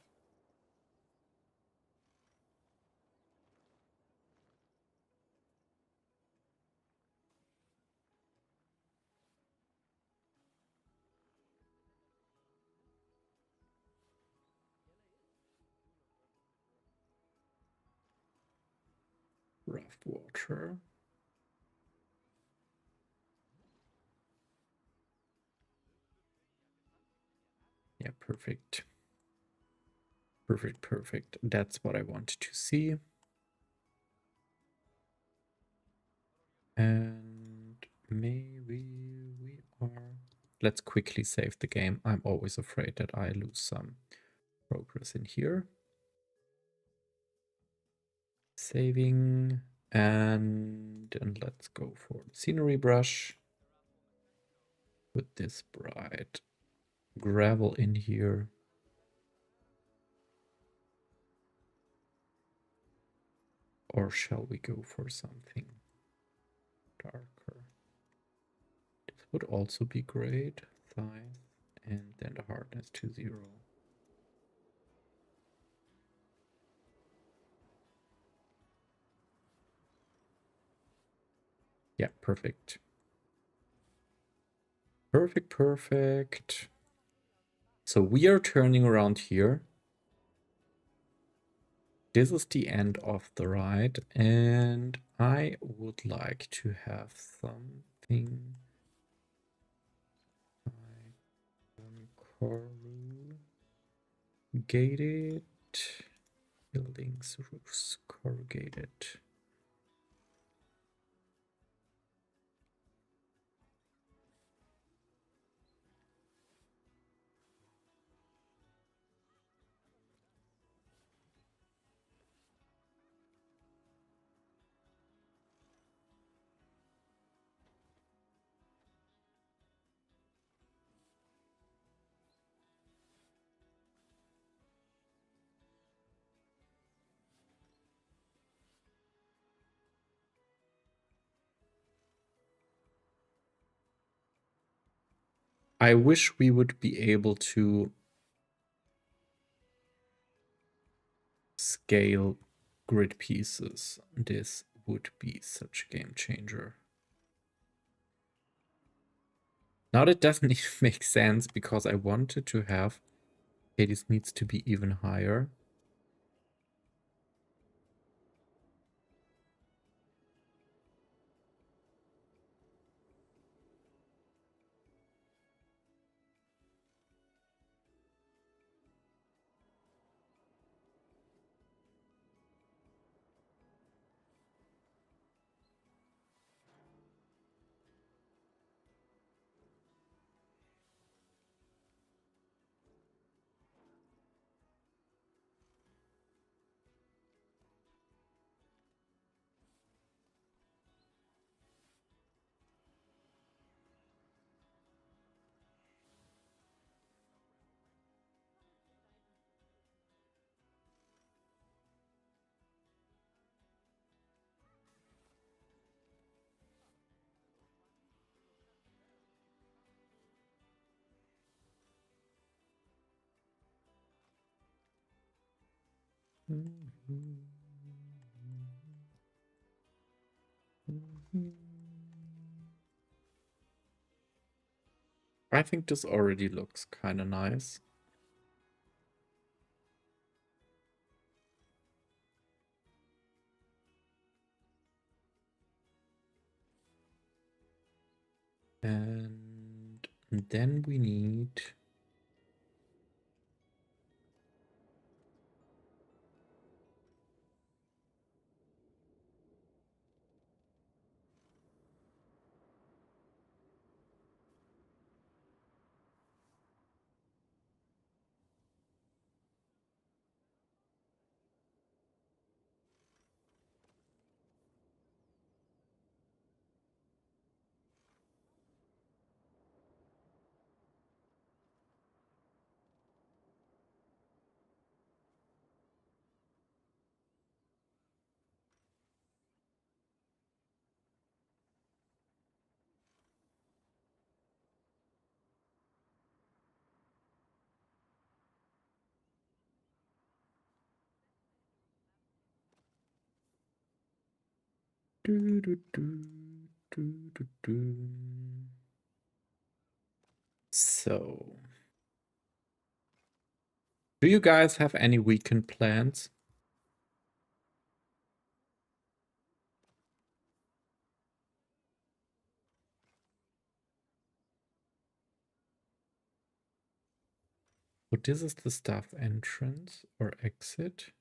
Rough water. Yeah, perfect. Perfect, perfect. That's what I wanted to see. And maybe we are... Let's quickly save the game. I'm always afraid that I lose some progress in here. Saving. And let's go for the scenery brush. Put this bright gravel in here. Or shall we go for something darker? This would also be great. Size and then the hardness to 0. Yeah, perfect. Perfect, perfect. So we are turning around here. This is the end of the ride, and I would like to have something like corrugated buildings, roofs, corrugated. I wish we would be able to scale grid pieces. This would be such a game changer. Now that doesn't even make sense because I wanted to have... Okay, this needs to be even higher. I think this already looks kind of nice. And then we need So, do you guys have any weekend plans? So this is the staff entrance or exit.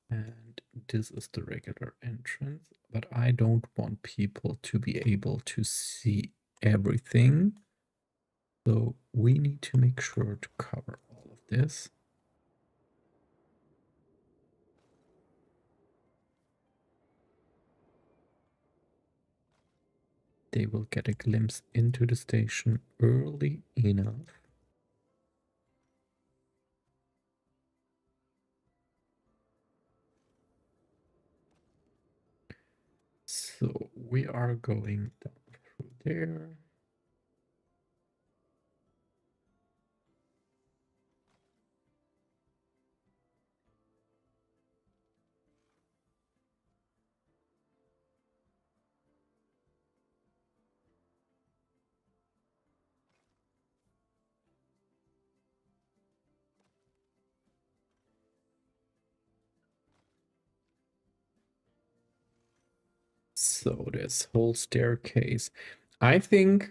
And this is the regular entrance. But I don't want people to be able to see everything. So we need to make sure to cover all of this. They will get a glimpse into the station early enough. So we are going down through there. So this whole staircase, I don't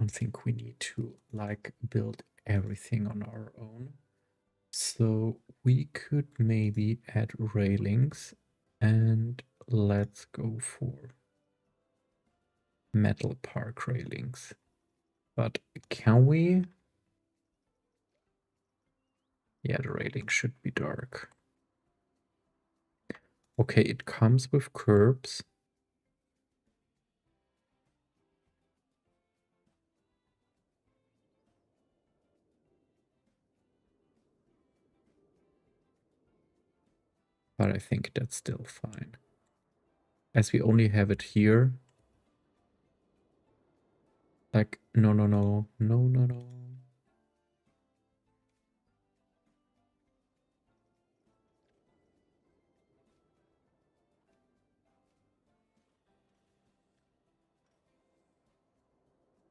think we need to like build everything on our own. So we could maybe add railings and let's go for metal park railings. But can we? Yeah, the railing should be dark. Okay, it comes with curbs. But I think that's still fine. As we only have it here. Like, no.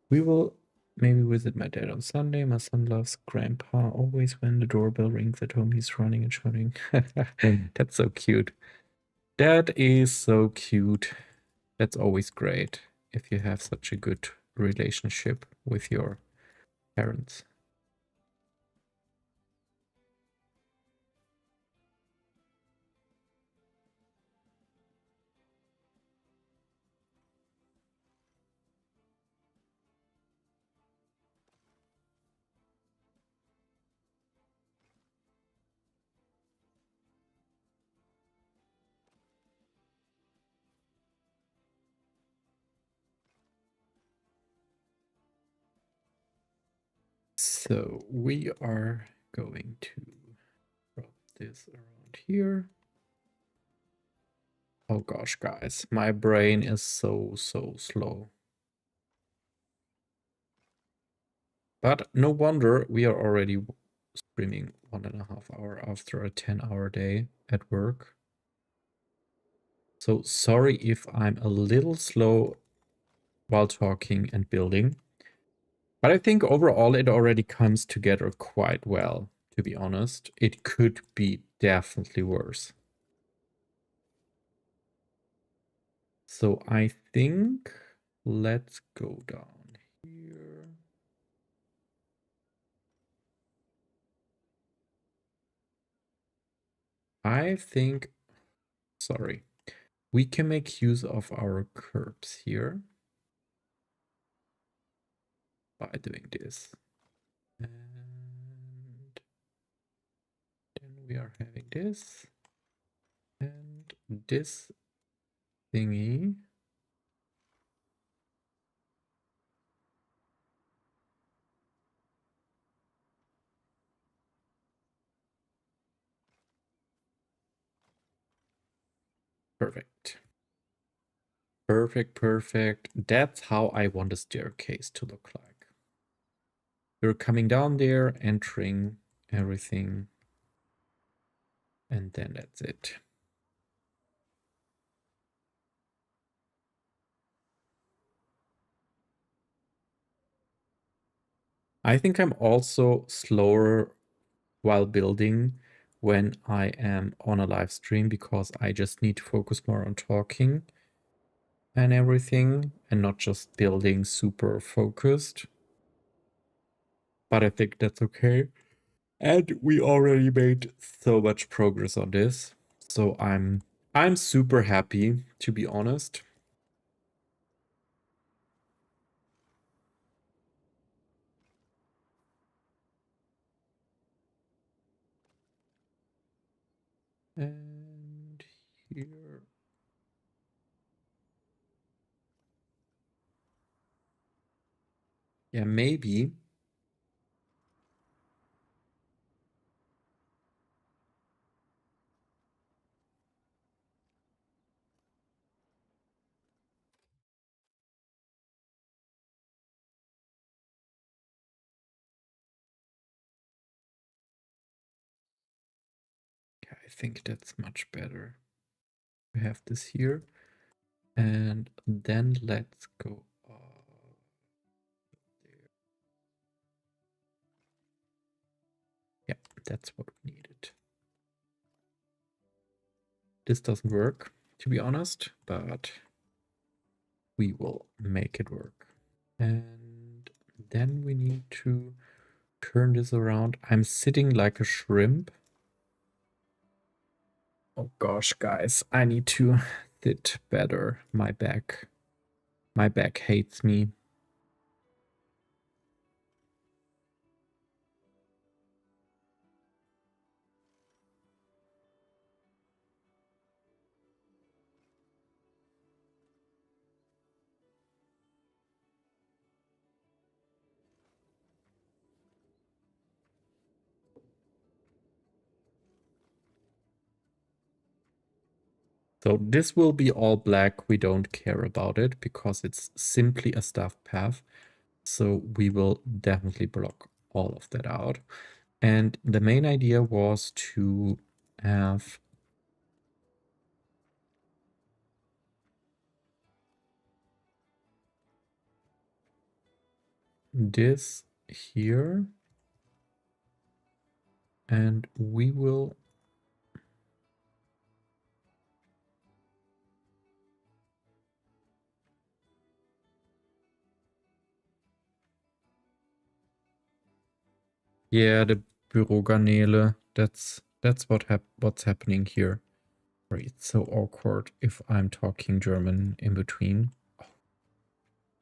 We will maybe visit my dad on Sunday. My son loves grandpa. Always when the doorbell rings at home, he's running and shouting. That's so cute. That is so cute. That's always great if you have such a good relationship with your parents. So we are going to drop this around here. Oh gosh, guys, my brain is so slow. But no wonder we are already streaming 1.5 hours after a 10-hour day at work. So sorry if I'm a little slow while talking and building. But I think overall it already comes together quite well, to be honest. It could be definitely worse. So I think let's go down here. I think, sorry, we can make use of our curbs here by doing this. And then we are having this and this thingy. Perfect. Perfect, perfect. That's how I want the staircase to look like. You're coming down there, entering everything, and then that's it. I think I'm also slower while building when I am on a live stream because I just need to focus more on talking and everything and not just building super focused. But I think that's okay. And we already made so much progress on this. So I'm super happy, to be honest. And here. Yeah, maybe. Yeah, I think that's much better. We have this here. And then let's go there. Yeah, that's what we needed. This doesn't work, to be honest, but we will make it work. And then we need to turn this around. I'm sitting like a shrimp. Oh gosh, guys, I need to sit better. My back hates me. So this will be all black. We don't care about it because it's simply a staff path. So we will definitely block all of that out. And the main idea was to have this here. And we will yeah, the Bürogarnele. That's what's happening here. Sorry, it's so awkward if I'm talking German in between. Oh,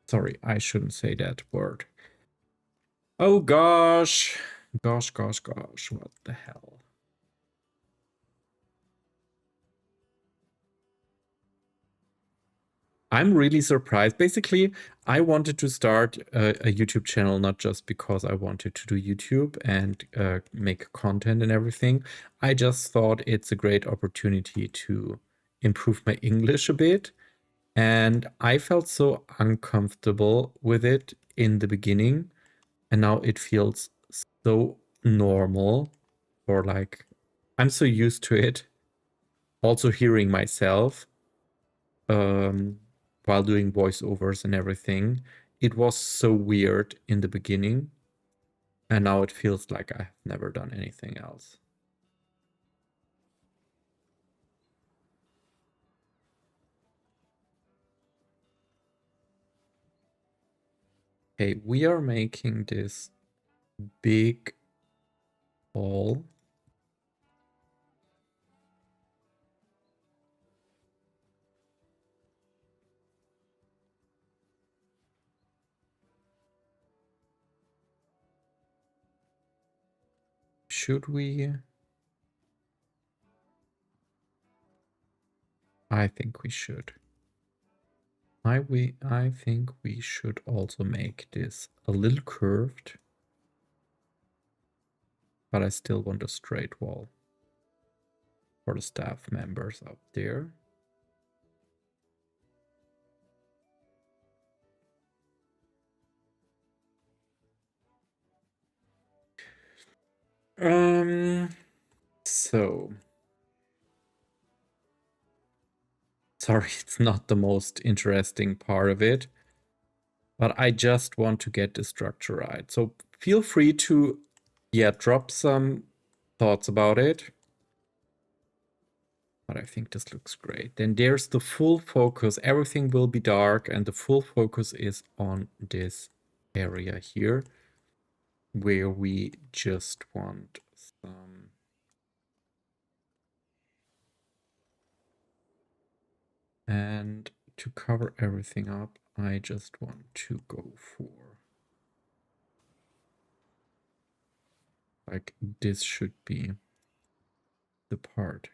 sorry, I shouldn't say that word. Oh gosh. Gosh, what the hell? I'm really surprised. Basically, I wanted to start a YouTube channel not just because I wanted to do YouTube and make content and everything. I just thought it's a great opportunity to improve my English a bit. And I felt so uncomfortable with it in the beginning. And now it feels so normal, or like I'm so used to it. Also hearing myself while doing voiceovers and everything. It was so weird in the beginning, and now it feels like I've never done anything else. Okay, we are making this big hall. Should we? I think we should. I think we should also make this a little curved, but I still want a straight wall for the staff members up there. So sorry, it's not the most interesting part of it, but I just want to get the structure right. So feel free to, yeah, drop some thoughts about it. But I think this looks great. Then there's the full focus. Everything will be dark, and the full focus is on this area here, where we just want some. And to cover everything up, I just want to go for, like, this should be the part.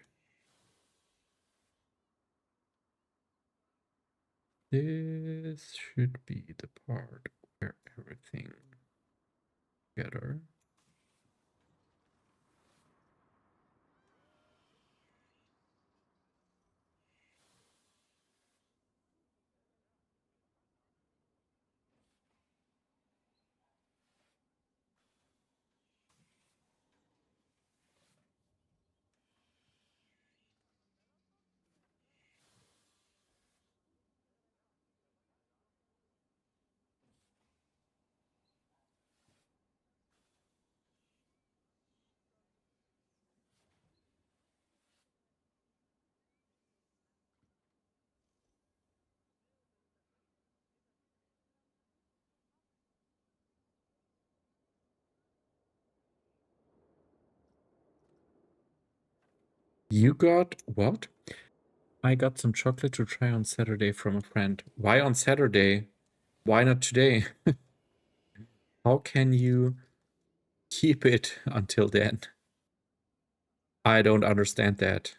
This should be the part where everything together. You got what? I got some chocolate to try on Saturday from a friend. Why on Saturday? Why not today? How can you keep it until then? I don't understand that.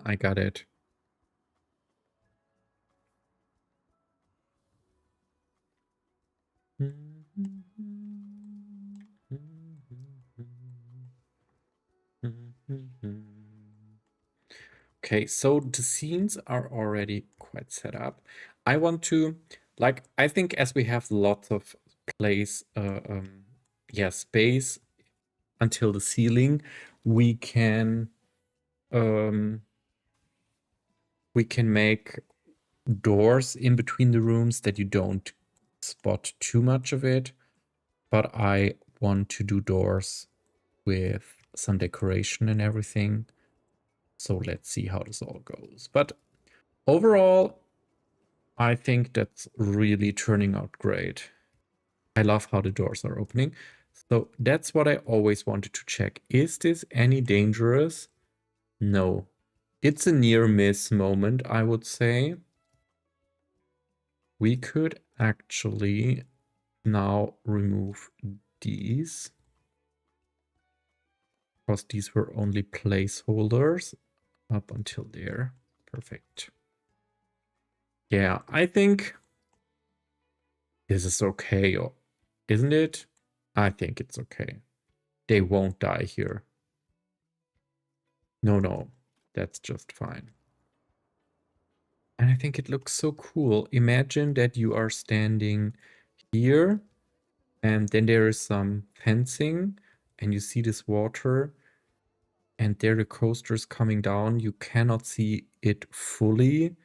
I got it. Okay, so the scenes are already quite set up. I want to, like, I think as we have lots of place, space until the ceiling, we can, um, make doors in between the rooms that you don't spot too much of it. But I want to do doors with some decoration and everything. So let's see how this all goes. But overall, I think that's really turning out great. I love how the doors are opening. So that's what I always wanted to check. Is this any dangerous? No. It's a near miss moment, I would say. We could actually now remove these, because these were only placeholders up until there. Perfect. Yeah, I think this is okay, isn't it? I think it's okay. They won't die here. No, that's just fine. And I think it looks so cool. Imagine that you are standing here and then there is some fencing and you see this water and there the coaster is coming down. You cannot see it fully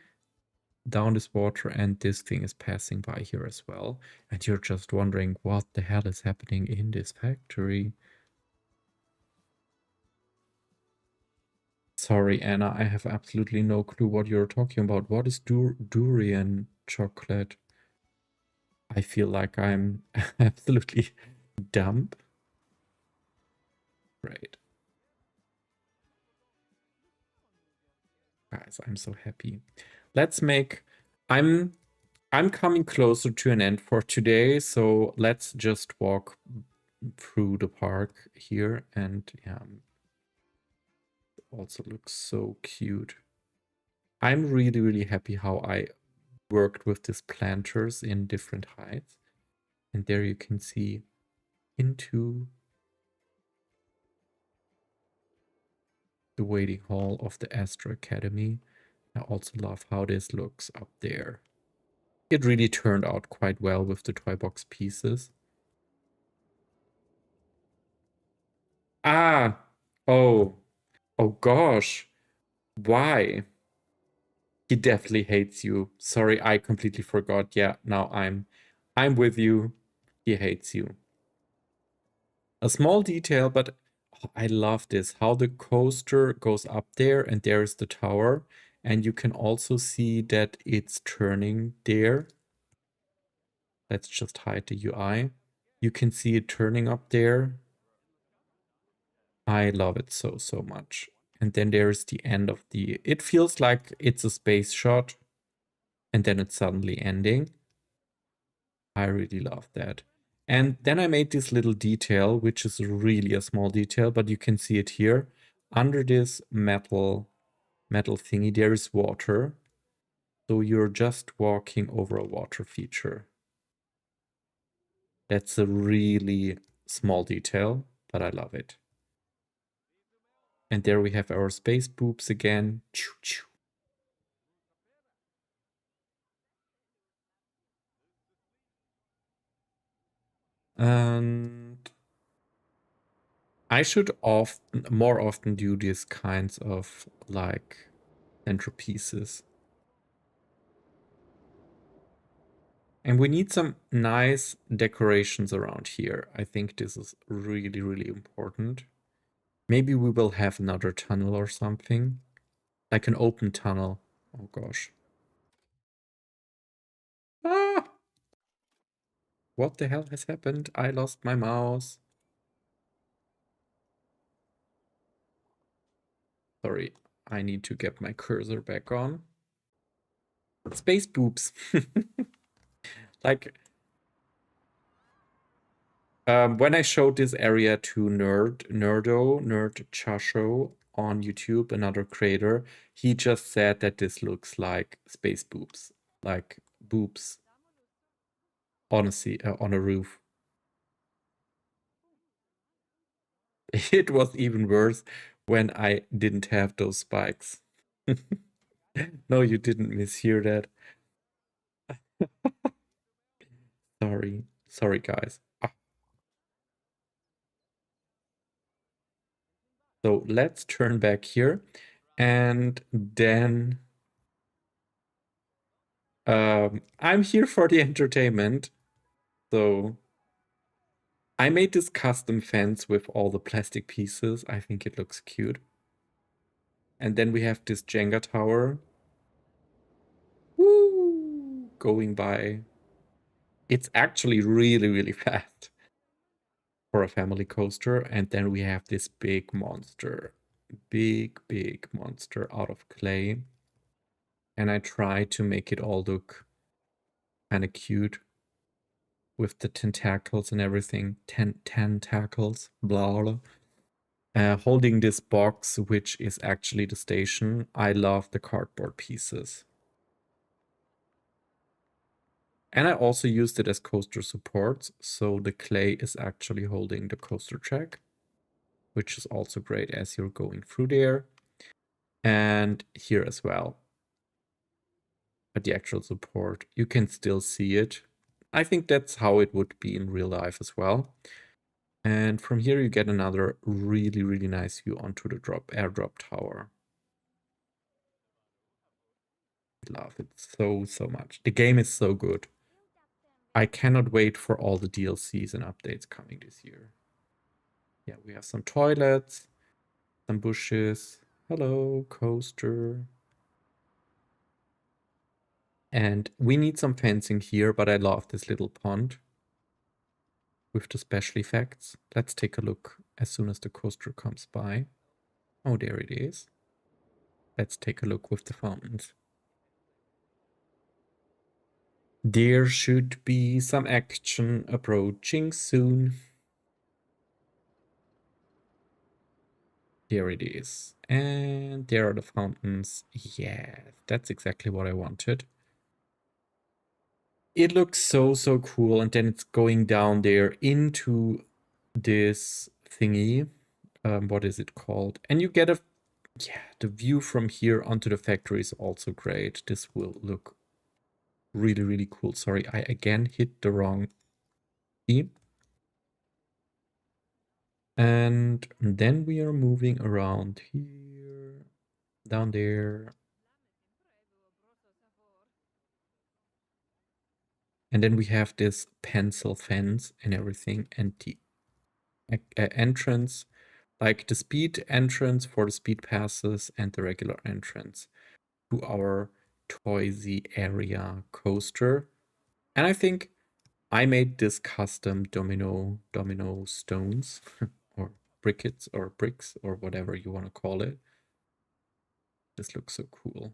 down this water and this thing is passing by here as well. And you're just wondering what the hell is happening in this factory. Sorry, Anna, I have absolutely no clue what you're talking about. What is durian chocolate? I feel like I'm absolutely dumb. Right. Guys, I'm so happy. Let's make... I'm coming closer to an end for today, so let's just walk through the park here and yeah, also looks so cute. I'm really happy how I worked with these planters in different heights. And there you can see into the waiting hall of the Astro Academy. I also love how this looks up there. It really turned out quite well with the toy box pieces. Ah, oh gosh, why? He definitely hates you. Sorry, I completely forgot. Yeah, now I'm with you. He hates you. A small detail, but I love this. How the coaster goes up there and there's the tower. And you can also see that it's turning there. Let's just hide the UI. You can see it turning up there. I love it so much. And then there's the end of the... It feels like it's a space shot. And then it's suddenly ending. I really love that. And then I made this little detail, which is really a small detail, but you can see it here. Under this metal thingy, there is water. So you're just walking over a water feature. That's a really small detail, but I love it. And there we have our space boobs again. Choo, choo. And I should more often do these kinds of like centerpieces. And we need some nice decorations around here. I think this is really important. Maybe we will have another tunnel or something. Like an open tunnel. Oh gosh. Ah! What the hell has happened? I lost my mouse. Sorry, I need to get my cursor back on. Space boobs. Like, when I showed this area to Nerd Chasho on YouTube, another creator, he just said that this looks like space boobs, like boobs on a roof. It was even worse when I didn't have those spikes. No, you didn't mishear that. Sorry, guys. So let's turn back here, and then I'm here for the entertainment. So I made this custom fence with all the plastic pieces. I think it looks cute. And then we have this Jenga tower. Woo! Going by. It's actually really fast for a family coaster. And then we have this big monster. Big monster out of clay. And I try to make it all look Kind of cute with the tentacles and everything. Tentacles, blah, blah. Holding this box, which is actually the station. I love the cardboard pieces. And I also used it as coaster supports, so the clay is actually holding the coaster track, which is also great as you're going through there. And here as well. But the actual support, you can still see it. I think that's how it would be in real life as well. And from here you get another really, really nice view onto the airdrop tower. Love it so much. The game is so good. I cannot wait for all the DLCs and updates coming this year. Yeah, we have some toilets, some bushes. Hello, coaster. And we need some fencing here, but I love this little pond with the special effects. Let's take a look as soon as the coaster comes by. Oh, there it is. Let's take a look with the fountains. There should be some action approaching soon. There it is. And there are the fountains. Yeah, that's exactly what I wanted. It looks so cool. And then it's going down there into this thingy. What is it called? And you get the view from here onto the factory is also great. This will look really, really cool. Sorry, I again hit the wrong key. And then we are moving around here, down there. And then we have this pencil fence and everything, and the entrance, like the speed entrance for the speed passes and the regular entrance to our Toysy area coaster. And I think I made this custom domino stones or briquettes or bricks or whatever you want to call it. This looks so cool.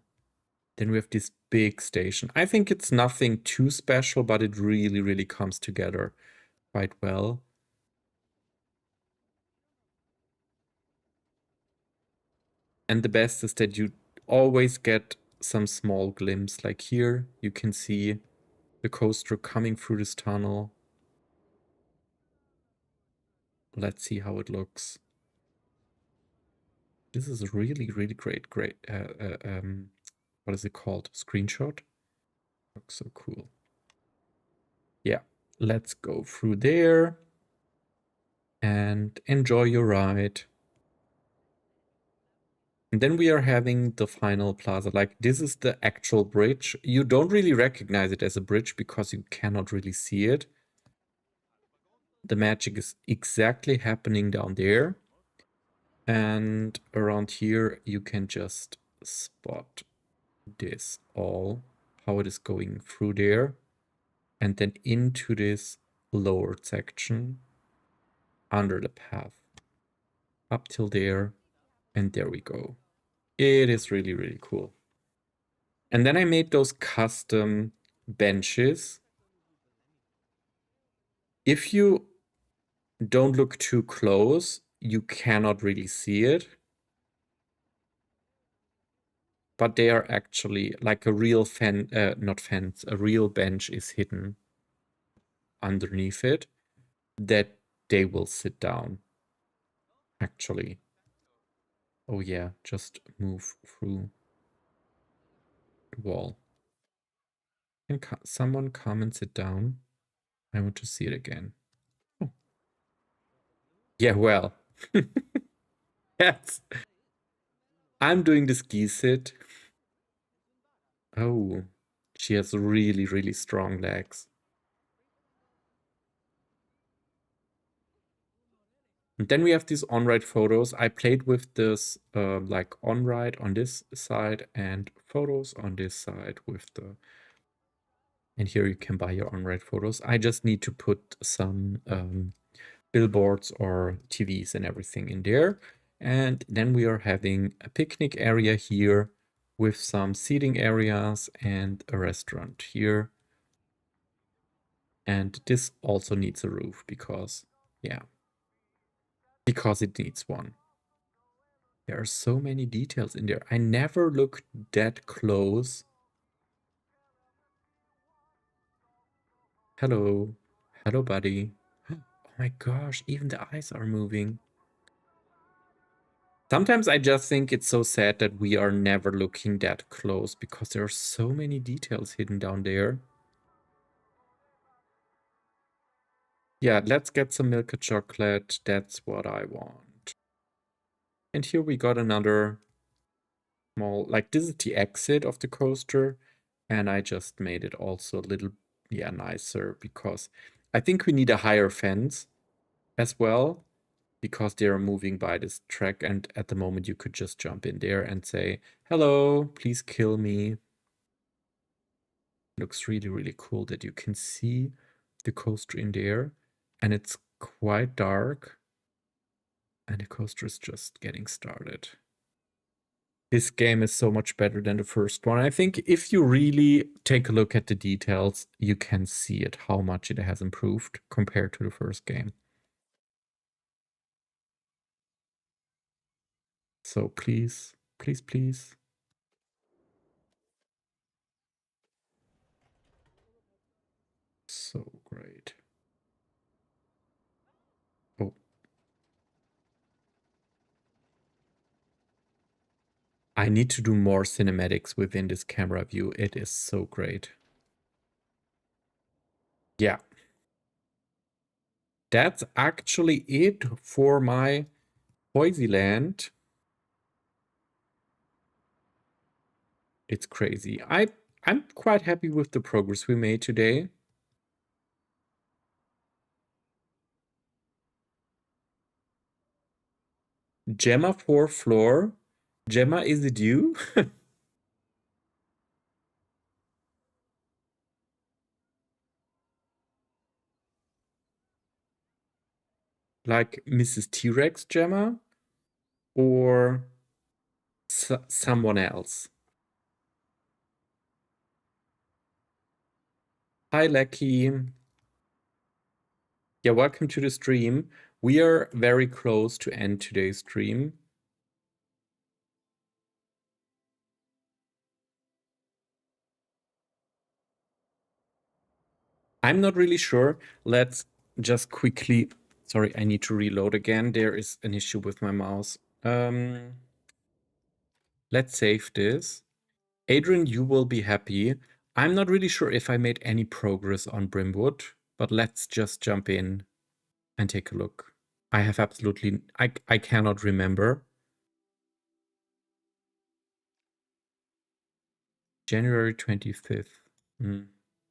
Then we have this big station. I think it's nothing too special, but it really, really comes together quite well. And the best is that you always get some small glimpse. Like here, you can see the coaster coming through this tunnel. Let's see how it looks. This is a really, really great, what is it called? Screenshot? Looks so cool. Yeah, let's go through there and enjoy your ride. And then we are having the final plaza. Like, this is the actual bridge. You don't really recognize it as a bridge because you cannot really see it. The magic is exactly happening down there. And around here, you can just spot this all, how it is going through there. And then into this lowered section under the path. Up till there. And there we go. It is really, really cool. And then I made those custom benches. If you don't look too close, you cannot really see it. But they are actually like a real a real bench is hidden underneath it that they will sit down. Actually. Oh yeah, just move through the wall. Can someone come and sit down? I want to see it again. Oh. Yeah, well. Yes. I'm doing the ski sit. Oh, she has really, really strong legs. And then we have these on-ride photos. I played with this like on-ride on this side and photos on this side with the... And here you can buy your on-ride photos. I just need to put some billboards or TVs and everything in there. And then we are having a picnic area here with some seating areas and a restaurant here. And this also needs a roof because, yeah, because it needs one. There are so many details in there. I never looked that close. Hello. Hello, buddy. Oh my gosh, even the eyes are moving. Sometimes I just think it's so sad that we are never looking that close because there are so many details hidden down there. Yeah, let's get some milk chocolate. That's what I want. And here we got another small, like this is the exit of the coaster. And I just made it also a little, yeah, nicer because I think we need a higher fence as well because they're moving by this track. And at the moment you could just jump in there and say, hello, please kill me. Looks really, really cool that you can see the coaster in there. And it's quite dark. And the coaster is just getting started. This game is so much better than the first one. I think if you really take a look at the details, you can see it, how much it has improved compared to the first game. So please, please, please. So great. Oh. I need to do more cinematics within this camera view. It is so great. Yeah. That's actually it for my Poisyland. It's crazy. I'm quite happy with the progress we made today. Gemma 4th floor. Gemma, is it you? Like Mrs. T-Rex Gemma? Or someone else? Hi, Lecky. Yeah, welcome to the stream. We are very close to end today's stream. I'm not really sure. Let's just quickly... Sorry, I need to reload again. There is an issue with my mouse. Let's save this. Adrian, you will be happy. I'm not really sure if I made any progress on Brimwood, but let's just jump in and take a look. I have absolutely... I cannot remember. January 25th.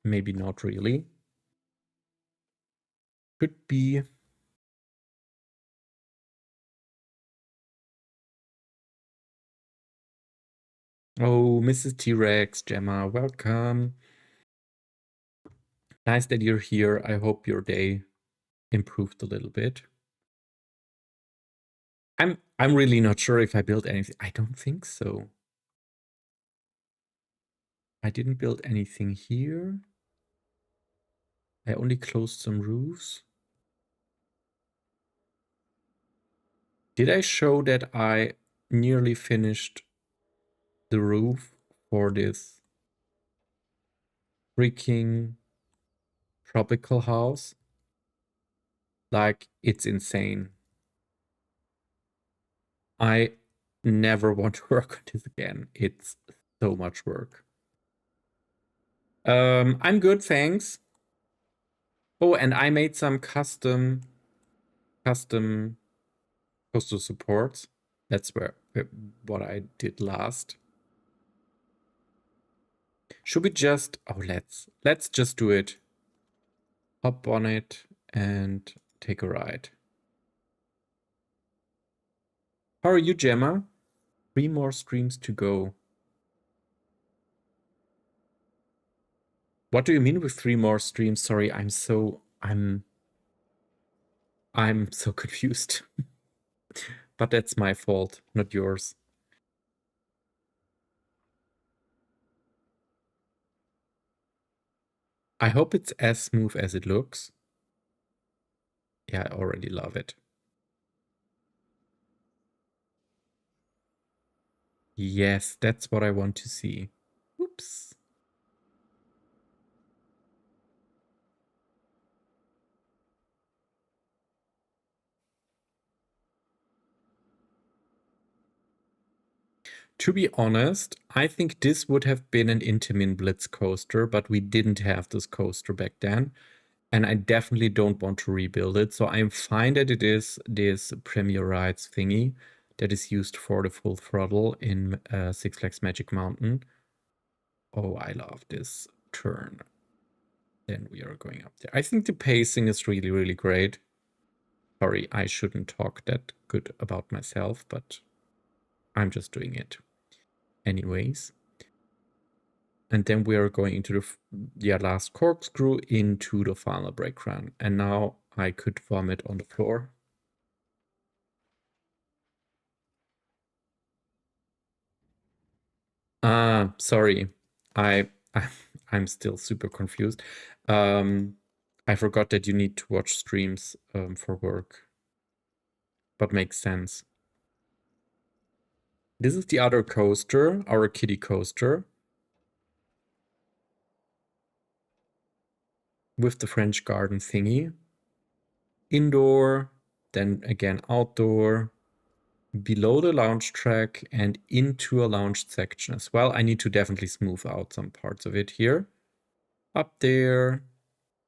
Maybe not really. Could be... Oh, Mrs. T-Rex, Gemma, welcome. Nice that you're here. I hope your day improved a little bit. I'm really not sure if I built anything. I don't think so. I didn't build anything here. I only closed some roofs. Did I show that I nearly finished the roof for this freaking tropical house? Like, it's insane. I never want to work on this again. It's so much work. I'm good, thanks. Oh, and I made some custom coastal supports. That's what I did last. Should we just... Oh, let's just do it. Hop on it and take a ride. How are you, Gemma? 3 more streams to go. What do you mean with 3 more streams? Sorry, I'm so confused. But that's my fault, not yours. I hope it's as smooth as it looks. Yeah, I already love it. Yes, that's what I want to see. Oops. To be honest, I think this would have been an Intamin Blitz coaster, but we didn't have this coaster back then. And I definitely don't want to rebuild it. So I'm fine that it is this Premier Rides thingy that is used for the full throttle in Six Flags Magic Mountain. Oh, I love this turn. Then we are going up there. I think the pacing is really, really great. Sorry, I shouldn't talk that good about myself, but I'm just doing it. Anyways. And then we are going into the last corkscrew into the final brake run. And now I could vomit on the floor. Sorry. I'm still super confused. I forgot that you need to watch streams for work. But makes sense. This is the other coaster, our kiddie coaster. With the French garden thingy. Indoor, then again outdoor, below the lounge track and into a lounge section as well. I need to definitely smooth out some parts of it here. Up there,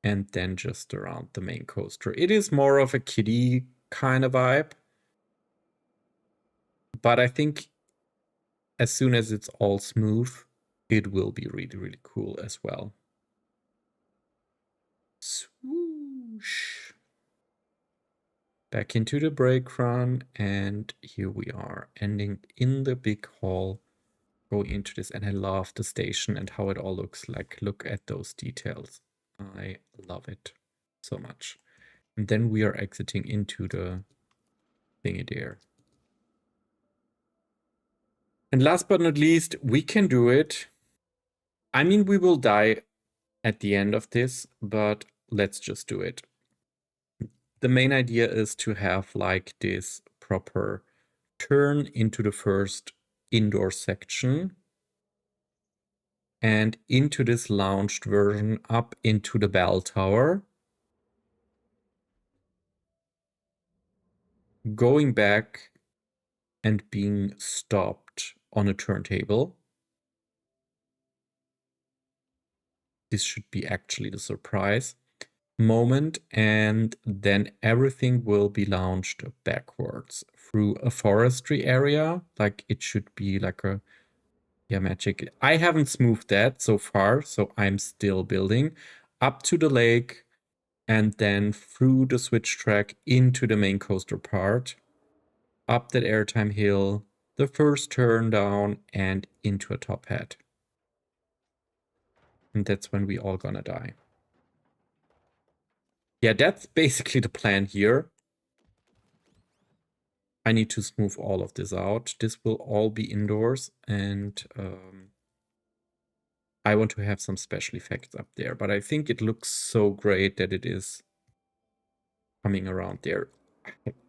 and then just around the main coaster. It is more of a kiddie kind of vibe. But I think as soon as it's all smooth, it will be really, really cool as well. Swoosh. Back into the brake run, and here we are, ending in the big hall, going into this, and I love the station and how it all looks like. Look at those details. I love it so much. And then we are exiting into the thingy there. And last but not least, we can do it. I mean, we will die at the end of this, but let's just do it. The main idea is to have like this proper turn into the first indoor section and into this launched version up into the bell tower. Going back and being stopped on a turntable. This should be actually the surprise moment, and then everything will be launched backwards through a forestry area. Like it should be like a magic. I haven't smoothed that so far, so I'm still building up to the lake and then through the switch track into the main coaster part, up that airtime hill, the first turn down, and into a top hat. And that's when we all gonna die. Yeah, that's basically the plan here. I need to smooth all of this out. This will all be indoors, and I want to have some special effects up there. But I think it looks so great that it is coming around there.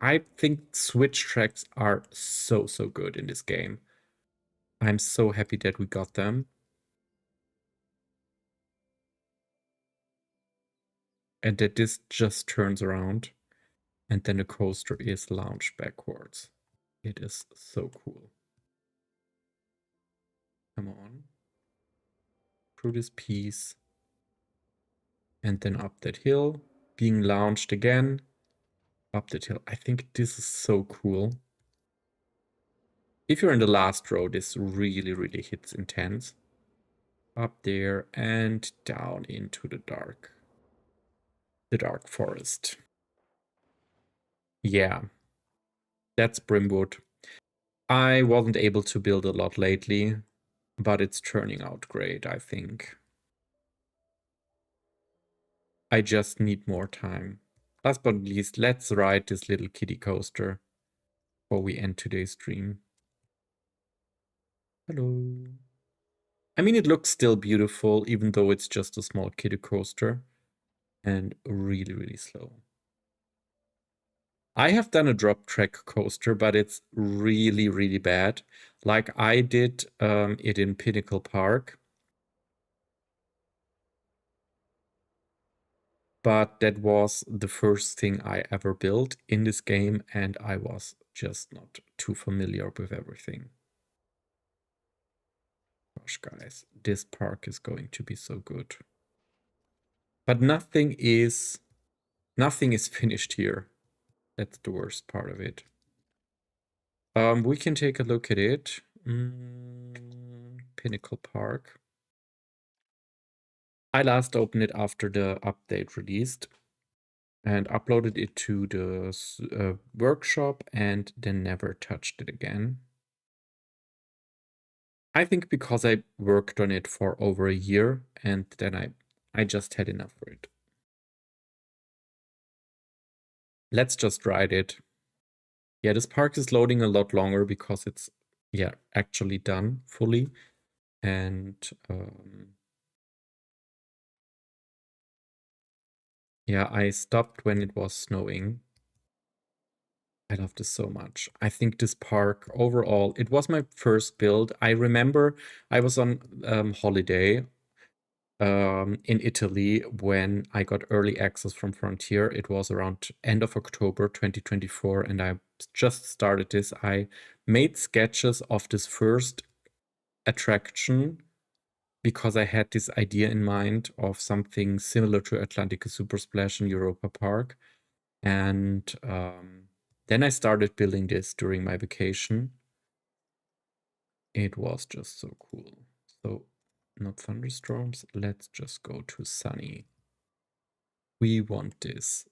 I think switch tracks are so good in this game. I'm so happy that we got them. And that this just turns around and then the coaster is launched backwards. It is so cool. Come on. Through this piece. And then up that hill. Being launched again. Up that hill. I think this is so cool. If you're in the last row, this really hits intense. Up there and down into the dark forest. Yeah, that's Brimwood. I wasn't able to build a lot lately, but it's turning out great, I think. I just need more time. Last but not least, let's ride this little kiddie coaster before we end today's stream. Hello. I mean, it looks still beautiful, even though it's just a small kiddie coaster and really, really slow. I have done a drop track coaster, but it's really, really bad. Like I did it in Pinnacle Park. But that was the first thing I ever built in this game, and I was just not too familiar with everything. Gosh, guys, this park is going to be so good. But nothing is finished here. That's the worst part of it. We can take a look at it. Pinnacle Park. I last opened it after the update released and uploaded it to the workshop and then never touched it again. I think because I worked on it for over a year and then I just had enough for it. Let's just ride it. Yeah, this park is loading a lot longer because it's, yeah, actually done fully. And yeah, I stopped when it was snowing. I love this so much. I think this park overall, it was my first build. I remember I was on holiday in Italy when I got early access from Frontier. It was around end of October 2024, and I just started this. I made sketches of this first attraction because I had this idea in mind of something similar to Atlantica Super Splash in Europa Park. And then I started building this during my vacation. It was just so cool. So, not thunderstorms. Let's just go to sunny. We want this.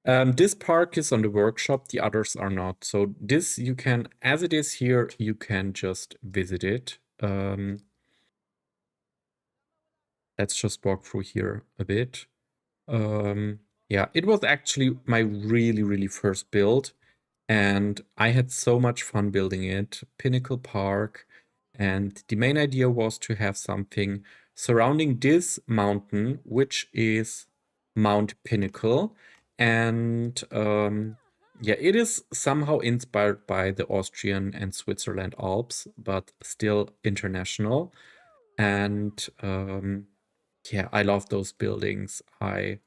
This park is on the workshop, the others are not. So this you can, as it is here, you can just visit it. Let's just walk through here a bit. Yeah, it was actually my really, really first build. And I had so much fun building it. Pinnacle Park. And the main idea was to have something surrounding this mountain, which is Mount Pinnacle. And yeah, it is somehow inspired by the Austrian and Switzerland Alps, but still international. And yeah, I love those buildings. I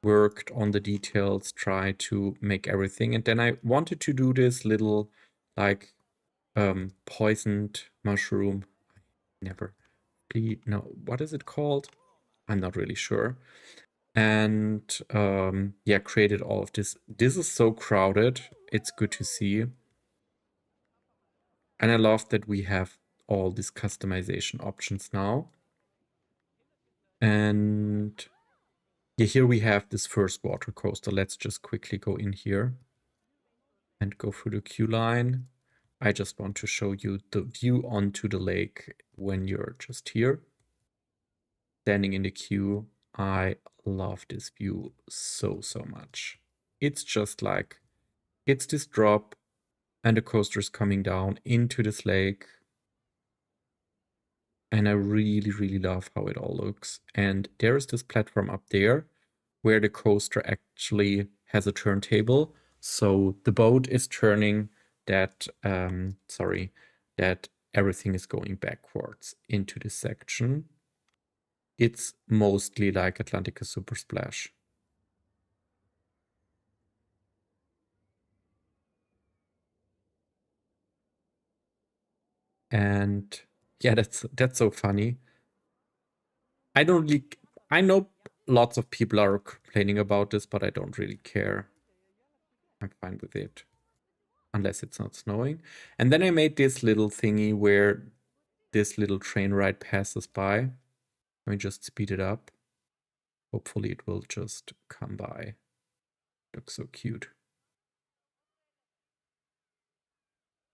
worked on the details, tried to make everything. And then I wanted to do this little like poisoned mushroom. Never. No, what is it called? I'm not really sure. And yeah, created all of this. This is so crowded. It's good to see. And I love that we have all these customization options now. And yeah, here we have this first water coaster. Let's just quickly go in here and go through the queue line. I just want to show you the view onto the lake when you're just here. Standing in the queue, I love this view so, so much. It's just like, it's this drop and the coaster is coming down into this lake. And I really, really love how it all looks. And there is this platform up there where the coaster actually has a turntable. So the boat is turning that, that everything is going backwards into this section. It's mostly like Atlantica Super Splash. And yeah, that's so funny. I don't really, I know lots of people are complaining about this, but I don't really care. I'm fine with it. Unless it's not snowing. And then I made this little thingy where this little train ride passes by. Let me just speed it up. Hopefully it will just come by. Looks so cute.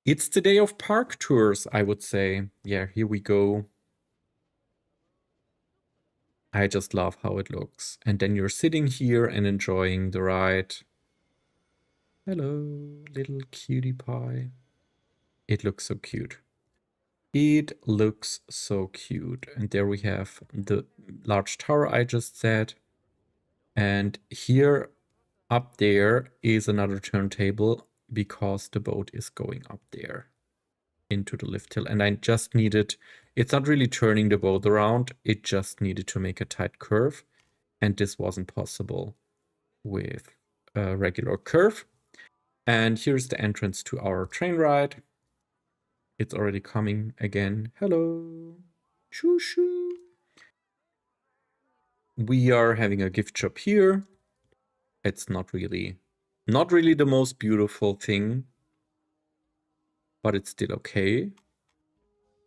It's the day of park tours, I would say. Yeah, here we go. I just love how it looks. And then you're sitting here and enjoying the ride. Hello, little cutie pie. It looks so cute. It looks so cute. And there we have the large tower I just said. And here up there is another turntable because the boat is going up there into the lift hill. And I just needed, it's not really turning the boat around, it just needed to make a tight curve. And this wasn't possible with a regular curve. And here's the entrance to our train ride. It's already coming again. Hello. Shoo shoo. We are having a gift shop here. It's not really the most beautiful thing, but it's still okay.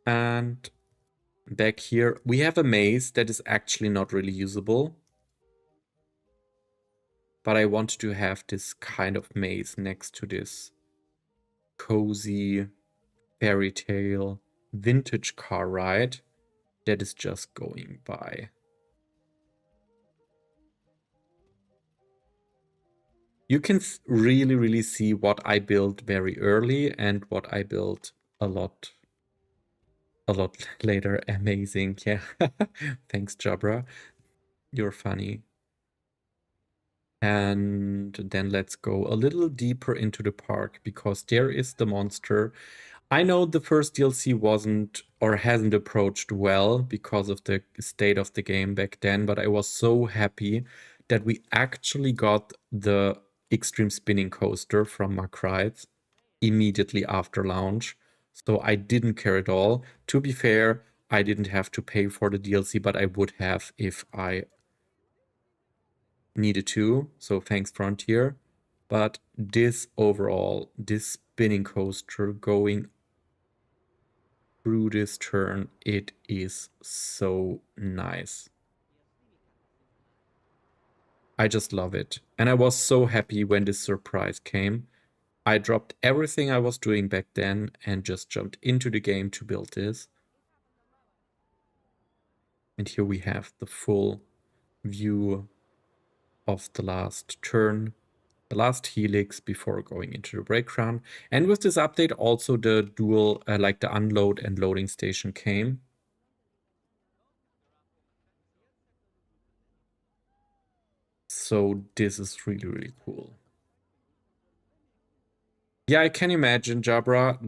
And back here, we have a maze that is actually not really usable. But I want to have this kind of maze next to this cozy fairy tale vintage car ride that is just going by. You can really, really see what I built very early and what I built a lot later. Amazing. Yeah. Thanks, Jabra. You're funny. And then let's go a little deeper into the park because there is the monster. I know the first DLC wasn't or hasn't approached well because of the state of the game back then, but I was so happy that we actually got the Extreme Spinning Coaster from Mack Rides immediately after launch. So I didn't care at all. To be fair, I didn't have to pay for the DLC, but I would have if I needed to. So thanks, Frontier. But this overall, this spinning coaster going through this turn, it is so nice. I just love it. And I was so happy when this surprise came. I dropped everything I was doing back then and just jumped into the game to build this. And here we have the full view of the last turn, the last helix before going into the brake run. And with this update, also the dual, like the unload and loading station came. So this is really, really cool. Yeah, I can imagine, Jabra.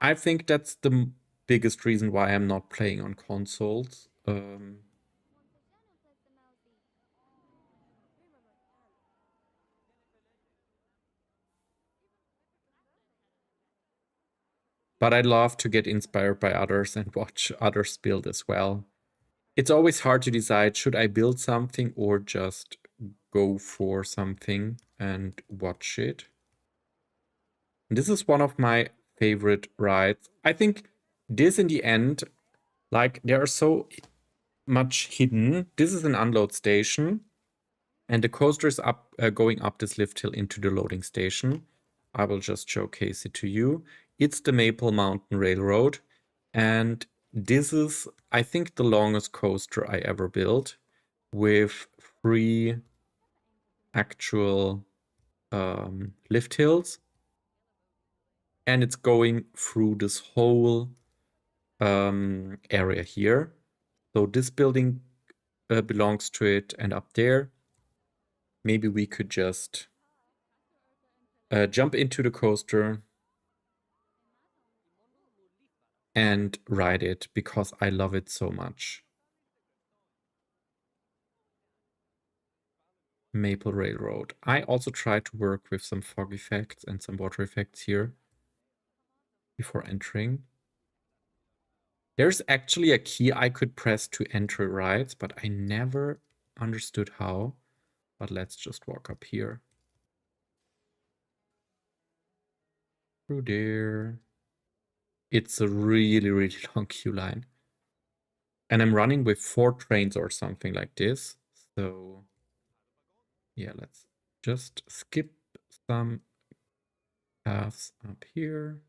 I think that's the biggest reason why I'm not playing on consoles. But I love to get inspired by others and watch others build as well. It's always hard to decide, should I build something or just go for something and watch it? This is one of my favorite rides. I think this in the end, like there are so much hidden. This is an unload station and the coaster is up, going up this lift hill into the loading station. I will just showcase it to you. It's the Maple Mountain Railroad. And this is, I think, the longest coaster I ever built with 3 actual lift hills. And it's going through this whole area here. So this building belongs to it, and up there, maybe we could just jump into the coaster and ride it because I love it so much. Maple Railroad. I also tried to work with some fog effects and some water effects here before entering. There's actually a key I could press to enter rides, but I never understood how. But let's just walk up here. Through there. It's a really, really long queue line. And I'm running with 4 trains or something like this. So yeah, let's just skip some paths up here.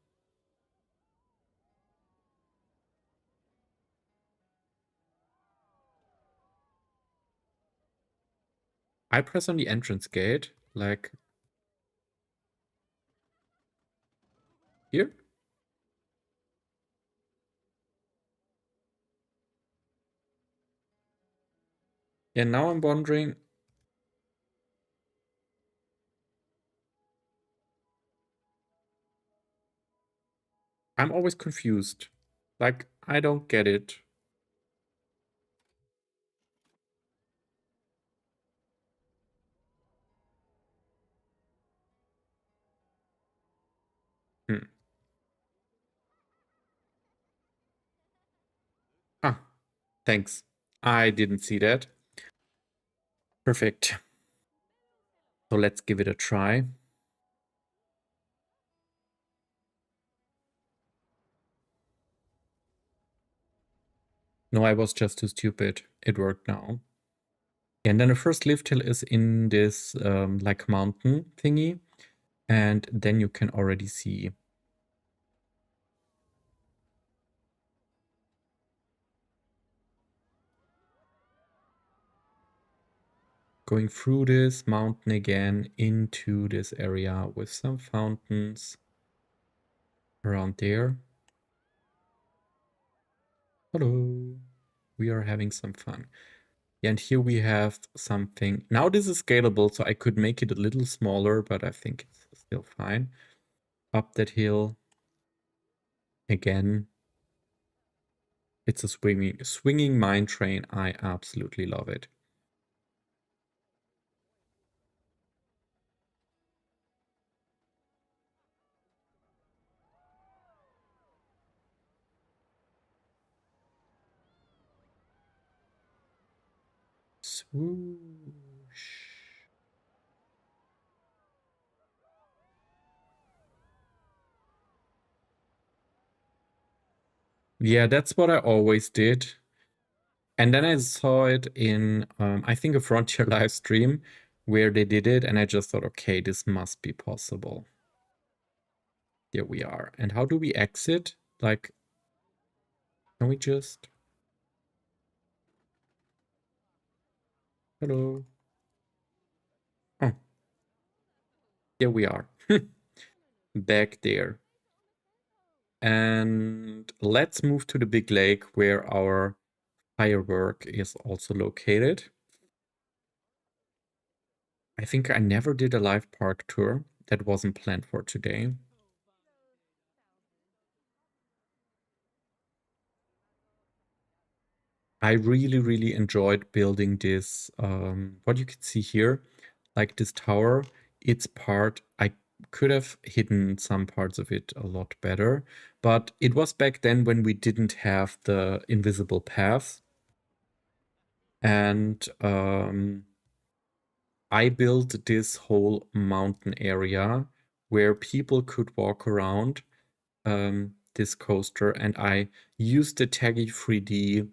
I press on the entrance gate, like here. Yeah, now I'm wondering. I'm always confused. Like, I don't get it. Hmm. Ah, thanks. I didn't see that. Perfect. So let's give it a try. No, I was just too stupid. It worked now. And then the first lift hill is in this like mountain thingy. And then you can already see. Going through this mountain again into this area with some fountains around there. Hello. We are having some fun. Yeah, and here we have something. Now this is scalable, so I could make it a little smaller, but I think it's still fine. Up that hill again. It's a swinging mine train. I absolutely love it. Swoosh. Yeah, that's what I always did. And then I saw it in, I think, a Frontier live stream where they did it, and I just thought, okay, this must be possible. Here we are. And how do we exit? Like, can we just... Hello? Oh, here we are. Back there. And let's move to the big lake where our firework is also located. I think I never did a live park tour. That wasn't planned for today. I really, really enjoyed building this, what you can see here, like this tower. It's part, I could have hidden some parts of it a lot better, but it was back then when we didn't have the invisible paths. And I built this whole mountain area where people could walk around this coaster, and I used the Taggy 3D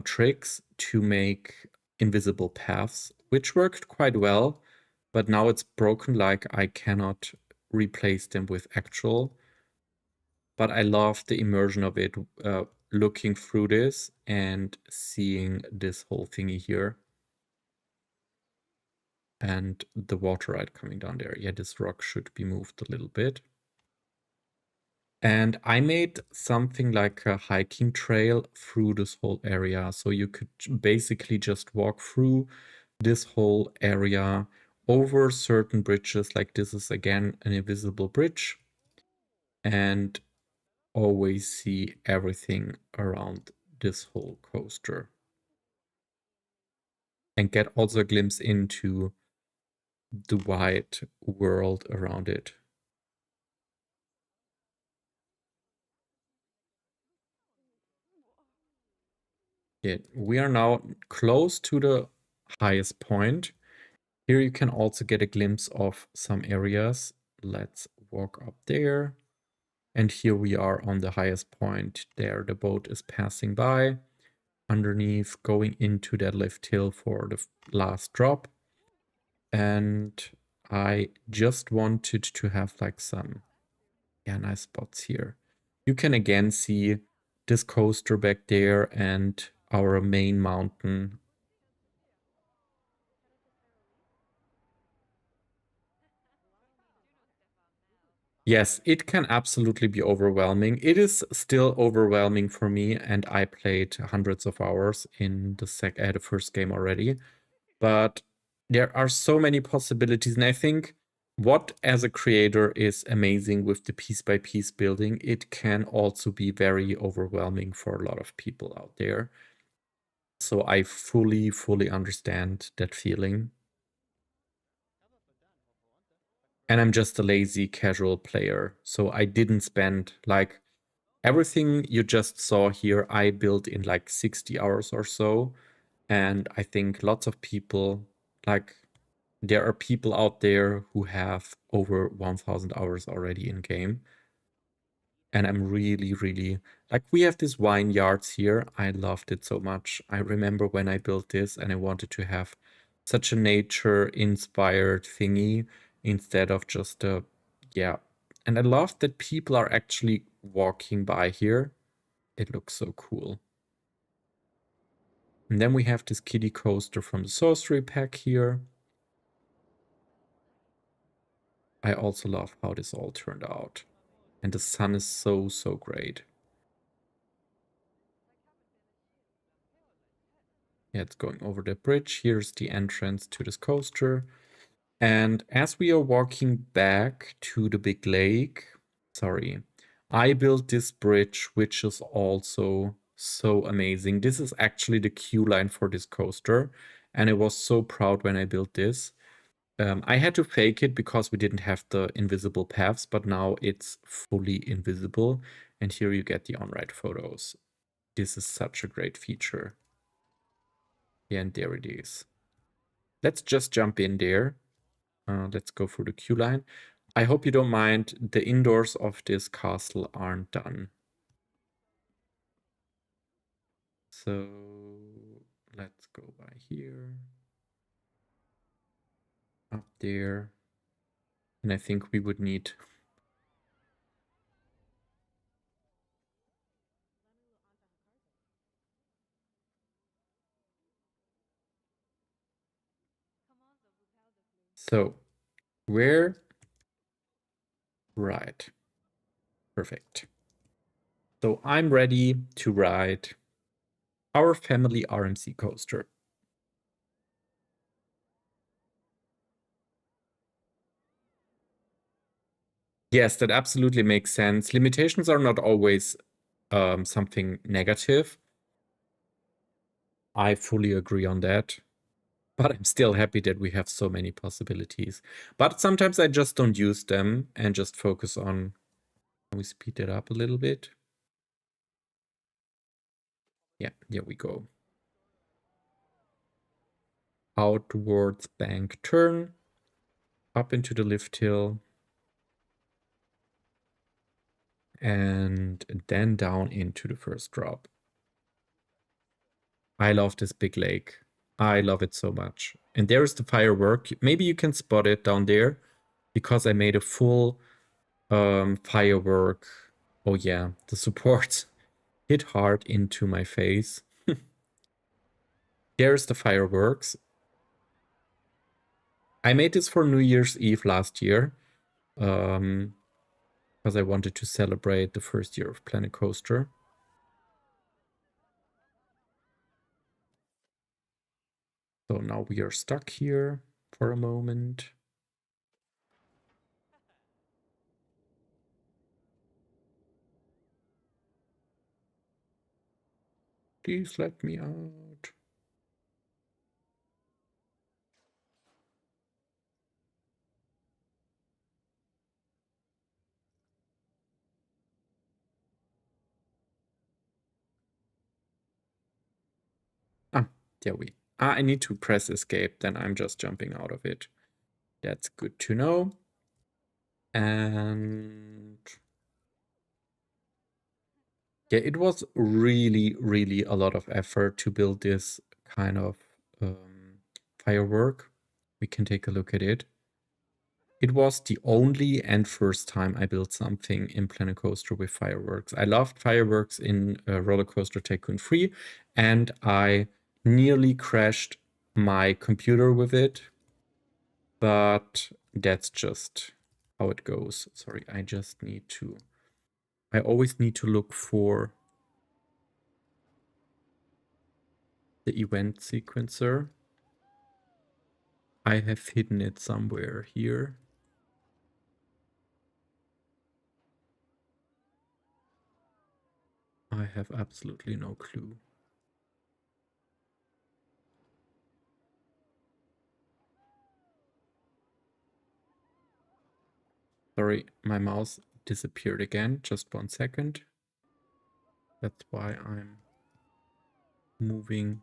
tricks to make invisible paths, which worked quite well, but now it's broken, like I cannot replace them with actual. But I love the immersion of it, looking through this and seeing this whole thingy here. And the water ride coming down there. Yeah, this rock should be moved a little bit. And I made something like a hiking trail through this whole area. So you could basically just walk through this whole area over certain bridges. Like this is again an invisible bridge. And always see everything around this whole coaster. And get also a glimpse into the wide world around it. Yeah, we are now close to the highest point. Here you can also get a glimpse of some areas. Let's walk up there. And here we are on the highest point. There the boat is passing by. Underneath, going into that lift hill for the last drop. And I just wanted to have like some nice spots here. You can again see this coaster back there and our main mountain. Yes, it can absolutely be overwhelming. It is still overwhelming for me, and I played hundreds of hours in the first game already. But there are so many possibilities, and I think what as a creator is amazing with the piece by piece building, it can also be very overwhelming for a lot of people out there. So I fully understand that feeling. And I'm just a lazy casual player, so I didn't spend like everything you just saw here, I built in like 60 hours or so. And I think lots of people, like, there are people out there who have over 1000 hours already in game. And I'm really, like, we have these vineyards here. I loved it so much. I remember when I built this and I wanted to have such a nature inspired thingy instead of just a, yeah. And I love that people are actually walking by here. It looks so cool. And then we have this kiddie coaster from the sorcery pack here. I also love how this all turned out. And the sun is so great. Yeah, it's going over the bridge. Here's the entrance to this coaster. And as we are walking back to the big lake, sorry, I built this bridge, which is also so amazing. This is actually the queue line for this coaster. And I was so proud when I built this. I had to fake it because we didn't have the invisible paths, but now it's fully invisible. And here you get the on-ride photos. This is such a great feature. Yeah, and there it is. Let's just jump in there. Let's go through the queue line. I hope you don't mind, the indoors of this castle aren't done. So let's go by here. Up there. And I think we would need... So, where? Right. Perfect. So I'm ready to ride our family RMC coaster. Yes, that absolutely makes sense. Limitations are not always something negative. I fully agree on that. But I'm still happy that we have so many possibilities. But sometimes I just don't use them and just focus on... Can we speed it up a little bit? Yeah, here we go. Outwards bank turn. Up into the lift hill. And then down into the first drop. I love this big lake. I love it so much. And there's the firework. Maybe you can spot it down there because I made a full firework. Oh yeah, the support hit hard into my face. There's the fireworks. I made this for New Year's Eve last year because I wanted to celebrate the first year of Planet Coaster. So now we are stuck here for a moment. Please let me out. Ah, there we... I need to press escape, then I'm just jumping out of it. That's good to know. And yeah, it was really a lot of effort to build this kind of firework. We can take a look at it. It was the only and first time I built something in Planet Coaster with fireworks. I loved fireworks in Roller Coaster Tycoon 3, and I nearly crashed my computer with it. But that's just how it goes. Sorry, I just need to... I always need to look for the event sequencer. I have hidden it somewhere here. I have absolutely no clue. Sorry, my mouse disappeared again. Just 1 second. That's why I'm moving.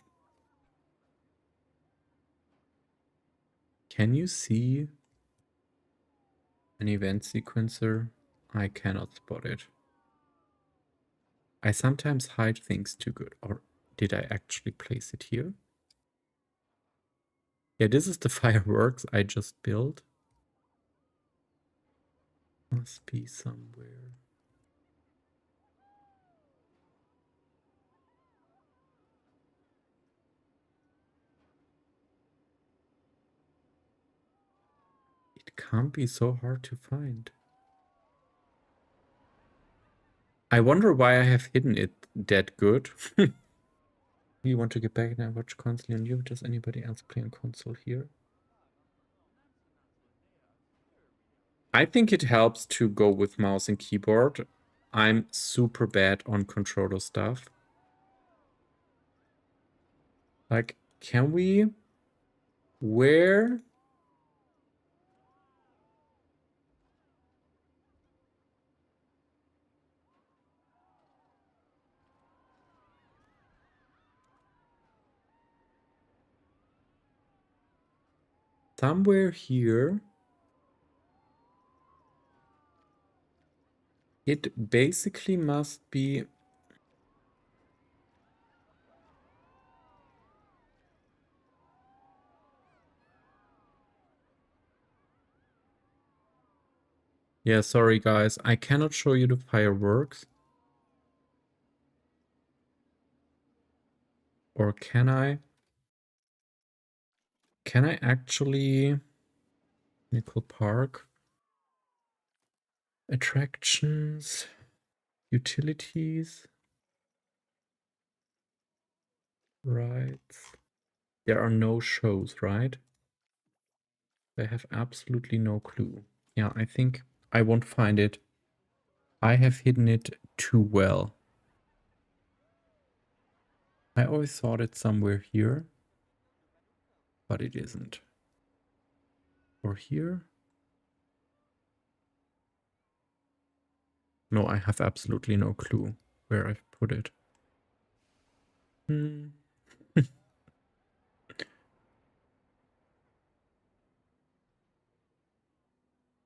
Can you see an event sequencer? I cannot spot it. I sometimes hide things too good. Or did I actually place it here? Yeah, this is the fireworks I just built. Must be somewhere. It can't be so hard to find. I wonder why I have hidden it that good. You want to get back and watch console on you? Does anybody else play on console here? I think it helps to go with mouse and keyboard. I'm super bad on controller stuff. Like, can we... Where... Somewhere here... It basically must be... Yeah, sorry guys, I cannot show you the fireworks. Or can I? Can I actually... Nickel Park? Attractions? Utilities? Right. There are no shows, right? I have absolutely no clue. Yeah, I think I won't find it. I have hidden it too well. I always thought it's somewhere here, but it isn't. Or here? No, I have absolutely no clue where I've put it.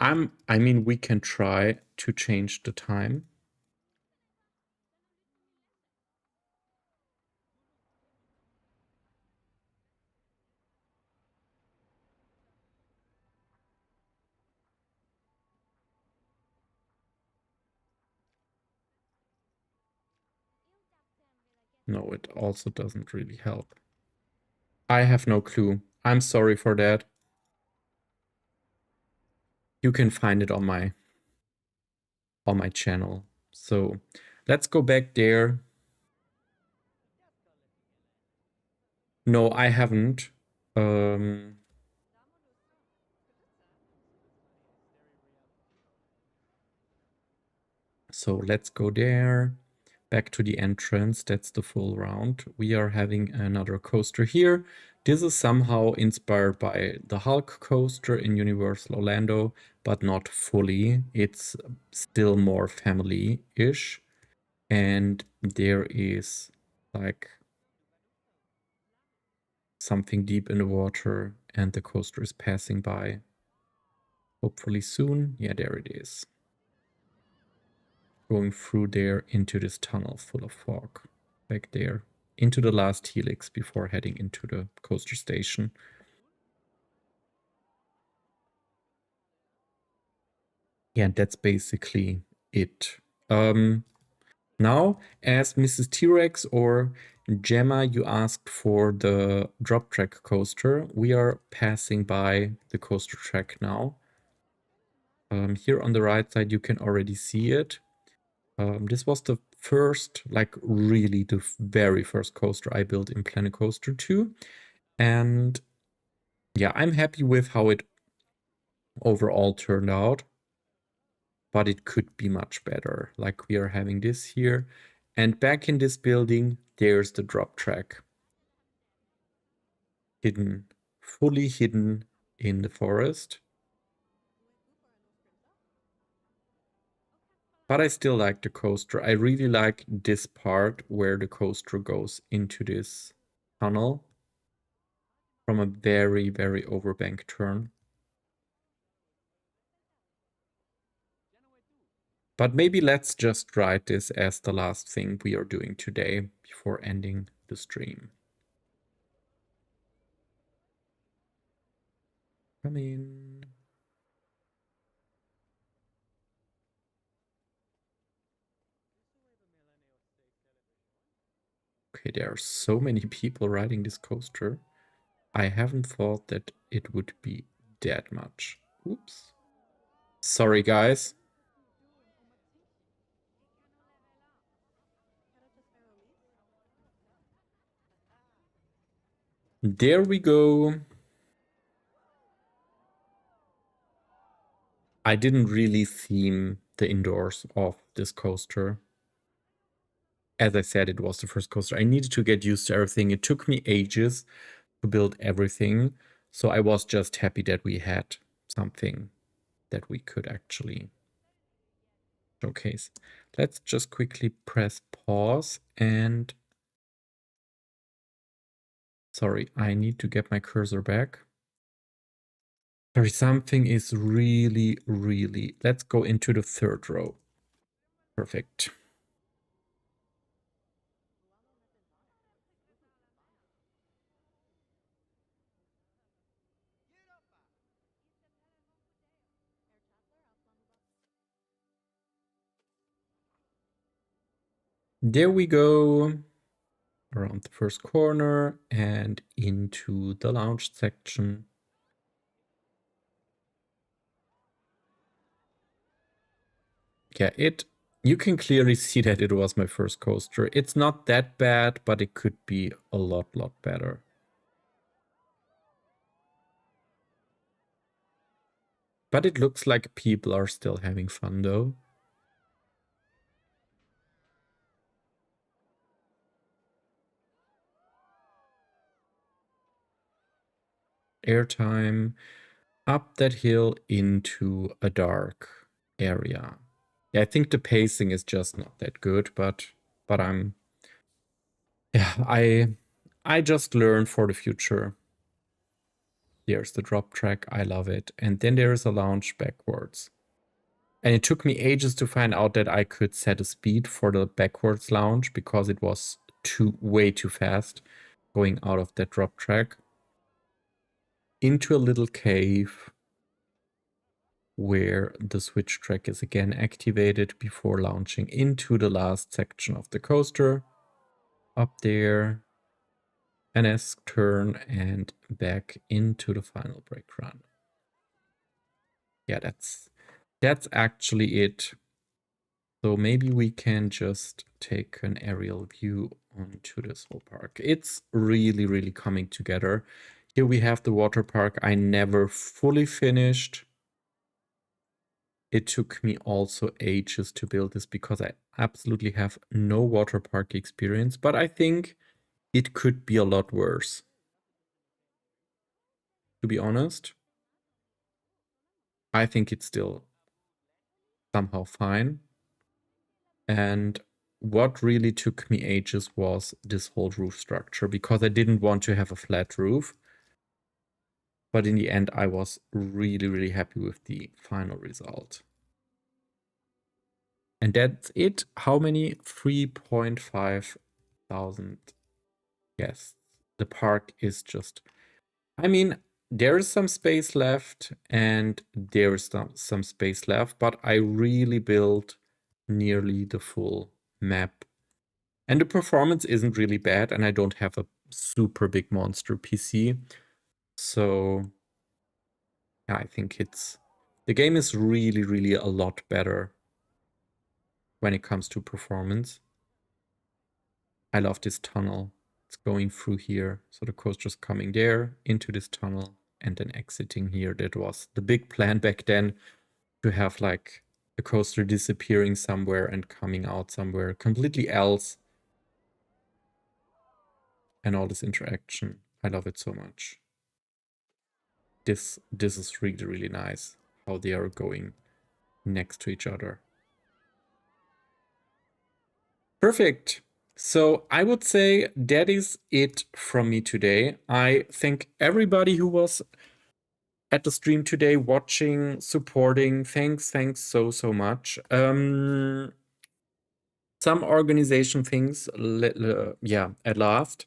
I mean, we can try to change the time. No, it also doesn't really help. I have no clue. I'm sorry for that. You can find it on my channel. So let's go back there. No, I haven't. So let's go there. Back to the entrance. That's the full round. We are having another coaster here. This is somehow inspired by the Hulk coaster in Universal Orlando, but not fully. It's still more family-ish. And there is like something deep in the water and the coaster is passing by. Hopefully soon. Yeah, there it is. Going through there into this tunnel full of fog. Back there. Into the last helix before heading into the coaster station. Yeah, that's basically it. Now, as Mrs. T-Rex or Gemma, you asked for the drop track coaster. We are passing by the coaster track now. Here on the right side, you can already see it. This was the first, like really the very first coaster I built in Planet Coaster 2. And yeah, I'm happy with how it overall turned out, but it could be much better. Like we are having this here. And back in this building, there's the drop track. Hidden, fully hidden in the forest. But I still like the coaster. I really like this part where the coaster goes into this tunnel from a very, very overbank turn. But maybe let's just write this as the last thing we are doing today before ending the stream. Come in. Okay, there are so many people riding this coaster. I haven't thought that it would be that much. Oops. Sorry, guys. There we go. I didn't really theme the indoors of this coaster. As I said, it was the first coaster. I needed to get used to everything. It took me ages to build everything. So I was just happy that we had something that we could actually showcase. Let's just quickly press pause and... Sorry, I need to get my cursor back. Sorry, something is really... Let's go into the third row. Perfect. There we go. Around the first corner and into the lounge section. Yeah, you can clearly see that it was my first coaster. It's not that bad, but it could be a lot better. But it looks like people are still having fun though. Airtime up that hill into a dark area. Yeah, I think the pacing is just not that good, but I'm... Yeah, I just learned for the future. There's the drop track. I love it. And then there is a launch backwards. And it took me ages to find out that I could set a speed for the backwards launch because it was way too fast going out of that drop track into a little cave where the switch track is again activated before launching into the last section of the coaster. Up there, an S turn and back into the final brake run. Yeah, that's actually it. So maybe we can just take an aerial view onto this whole park. It's really coming together. Here we have the water park. I never fully finished. It took me also ages to build this because I absolutely have no water park experience, but I think it could be a lot worse. To be honest, I think it's still somehow fine. And what really took me ages was this whole roof structure because I didn't want to have a flat roof. But in the end, I was really happy with the final result. And that's it. How many? 3.5 thousand guests. The park is just... I mean, there is some space left and there is some space left, but I really built nearly the full map. And the performance isn't really bad, and I don't have a super big monster PC. So yeah, I think it's The game is really, really a lot better when it comes to performance. I love this tunnel. It's going through here. So the coaster's coming there into this tunnel and then exiting here. That was the big plan back then, to have like the coaster disappearing somewhere and coming out somewhere completely else. And all this interaction. I love it so much. This is really, really nice how they are going next to each other. Perfect. So I would say that is it from me today. I thank everybody who was at the stream today, watching, supporting. Thanks so much. Some organization things, yeah, at last.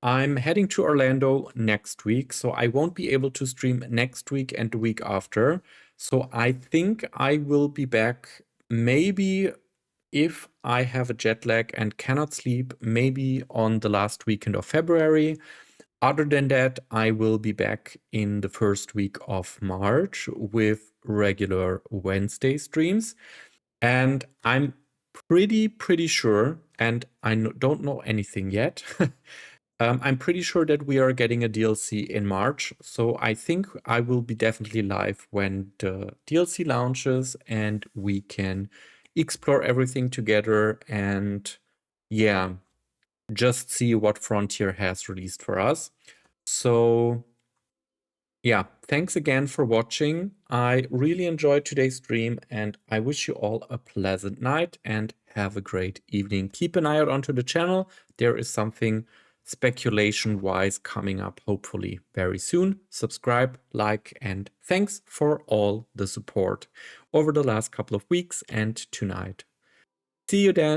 I'm heading to Orlando next week, so I won't be able to stream next week and the week after. So I think I will be back maybe, if I have a jet lag and cannot sleep, maybe on the last weekend of February. Other than that, I will be back in the first week of March with regular Wednesday streams. And I'm pretty sure, and I don't know anything yet, I'm pretty sure that we are getting a DLC in March. So I think I will be definitely live when the DLC launches and we can explore everything together and, yeah, just see what Frontier has released for us. So yeah, thanks again for watching. I really enjoyed today's stream and I wish you all a pleasant night and have a great evening. Keep an eye out onto the channel. There is something speculation-wise coming up, hopefully very soon. Subscribe, like, and thanks for all the support over the last couple of weeks and tonight. See you then.